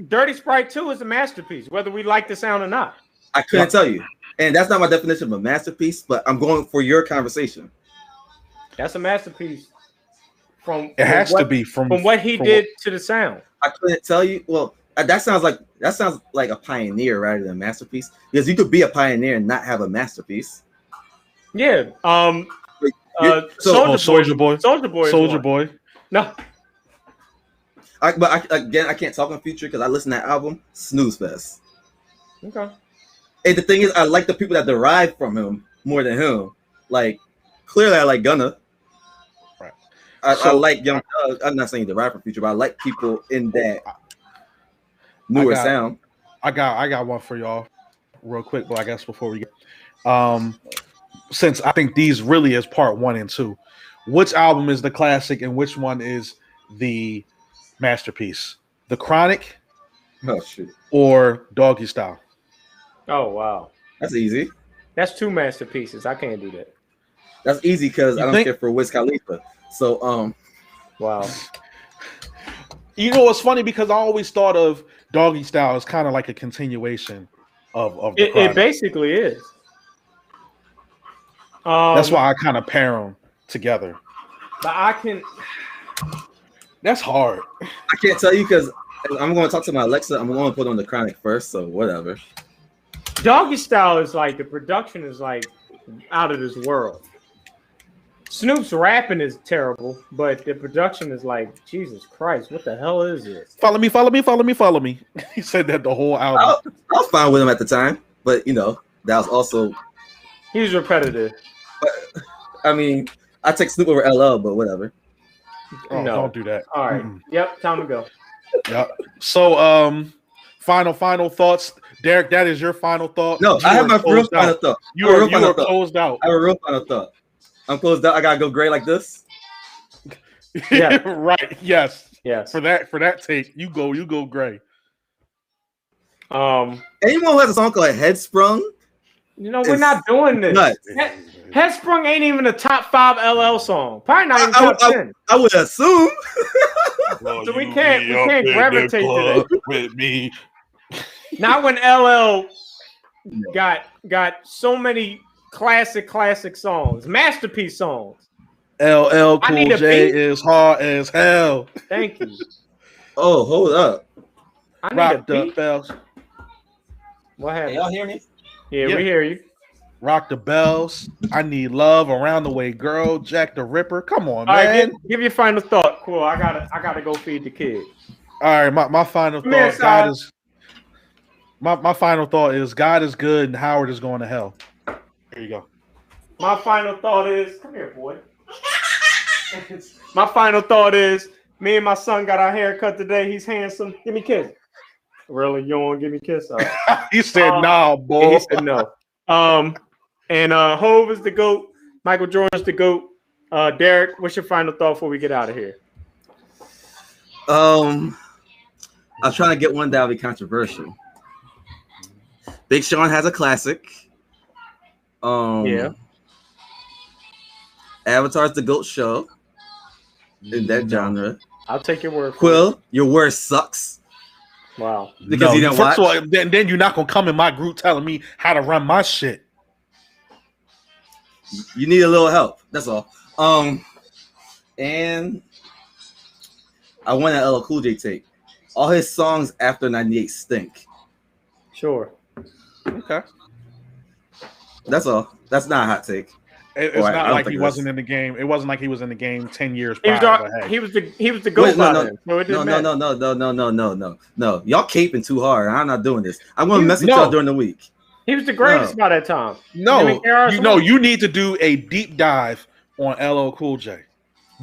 Dirty Sprite 2 is a masterpiece, whether we like the sound or not. I couldn't tell you. And that's not my definition of a masterpiece, but I'm going for your conversation. That's a masterpiece. From what he did to the sound. I couldn't tell you. Well, that sounds like a pioneer rather than a masterpiece, because you could be a pioneer and not have a masterpiece. Yeah. Soulja Boy. Soulja Boy. No. I can't talk on Future because I listened to that album, snooze fest. Okay. And the thing is, I like the people that derive from him more than him. Like, clearly, I like Gunna. Right. I like Young Thug. I'm not saying derive from Future, but I like people in that newer sound. I got one for y'all, real quick. But I guess before we get, since I think these really is part 1 and 2, which album is the classic and which one is the masterpiece? The Chronic, or Doggy Style? Oh wow, that's easy. That's 2 masterpieces. I can't do that. That's easy because I don't care for Wiz Khalifa. So wow. You know what's funny, because I always thought of Doggy Style as kind of like a continuation of the Chronic. It basically is. That's why I kind of pair them together. But I can. That's hard. I can't tell you because I'm going to talk to my Alexa. I'm going to put on the Chronic first, so whatever. Doggy Style is like, the production is like out of this world. Snoop's rapping is terrible, but the production is like, Jesus Christ, what the hell is this? Follow me. He said that the whole album. I was fine with him at the time, but that was also. He was repetitive. But, I mean, I take Snoop over LL, but whatever. Oh, no, don't do that. All right. Yep, time to go. Yep. So, final thoughts. Derrick, that is your final thought? No, I have my real final thought. You are closed out. I have a real final thought. I'm closed out. I gotta go gray like this. Yeah. Right. Yes. Yes. For that take, you go gray. Anyone who has a song called Headsprung? We're not doing this. Headsprung ain't even a top 5 LL song. Probably not even top 10. I would assume. So we can't gravitate to that with me. Not when LL got so many classic songs, masterpiece songs. LL Cool J is hard as hell. Thank you. Oh, hold up. I Rock need a the beat. bells. What happened? Y'all hear me? Yeah, we hear you. Rock the bells. I need love around the way, girl. Jack the Ripper. Come on, All man. right, give your final thought. Cool. I gotta go feed the kid. All right, my final thought. My final thought is God is good and Howard is going to hell. Here you go. My final thought is, come here, boy. My final thought is, me and my son got our hair cut today. He's handsome. Give me a kiss. Really, you don't want to give me a kiss? He said, "Nah, boy." He said no. And Hove is the GOAT. Michael Jordan's the GOAT. Derrick, what's your final thought before we get out of here? I was trying to get one that would be controversial. Big Sean has a classic. Yeah. Avatar's the GOAT show in that genre. I'll take your word for Quill, your word sucks. Wow. Because you didn't watch. First of all, then you're not gonna come in my group telling me how to run my shit. You need a little help. That's all. And I want an LL Cool J take. All his songs after 98 stink. Sure. Okay. That's all. That's not a hot take. It's not like he wasn't in the game. It wasn't like he was in the game 10 years He prior. was the GOAT. No. Y'all caping too hard. I'm not doing this. I'm going to mess with y'all during the week. He was the greatest by that time. You need to do a deep dive on LL Cool J.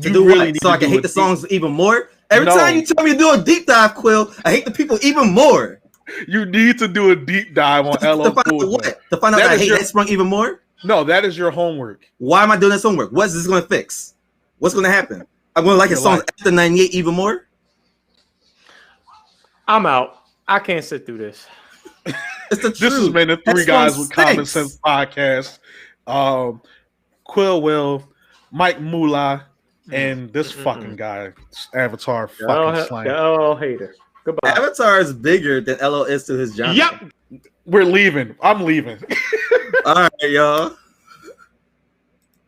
To do really what? So I can hate the songs even more? Every No. time you tell me to do a deep dive, Quill, I hate the people even more. You need to do a deep dive on To LL find Cool out J. what? To find out that I hate Headsprung even more? No, that is your homework. Why am I doing this homework? What is this going to fix? What's going to happen? I'm going to like his songs after 98 even more? I'm out. I can't sit through this. It's the This truth. has been the Three Headsprung Guys with Common stinks. Sense podcast. Quill Will, Mike Moolah, and this fucking guy, Avatar fucking slang. Oh, hater. Goodbye. Avatar is bigger than LL is to his genre. Yep. We're leaving. I'm leaving. All right, y'all.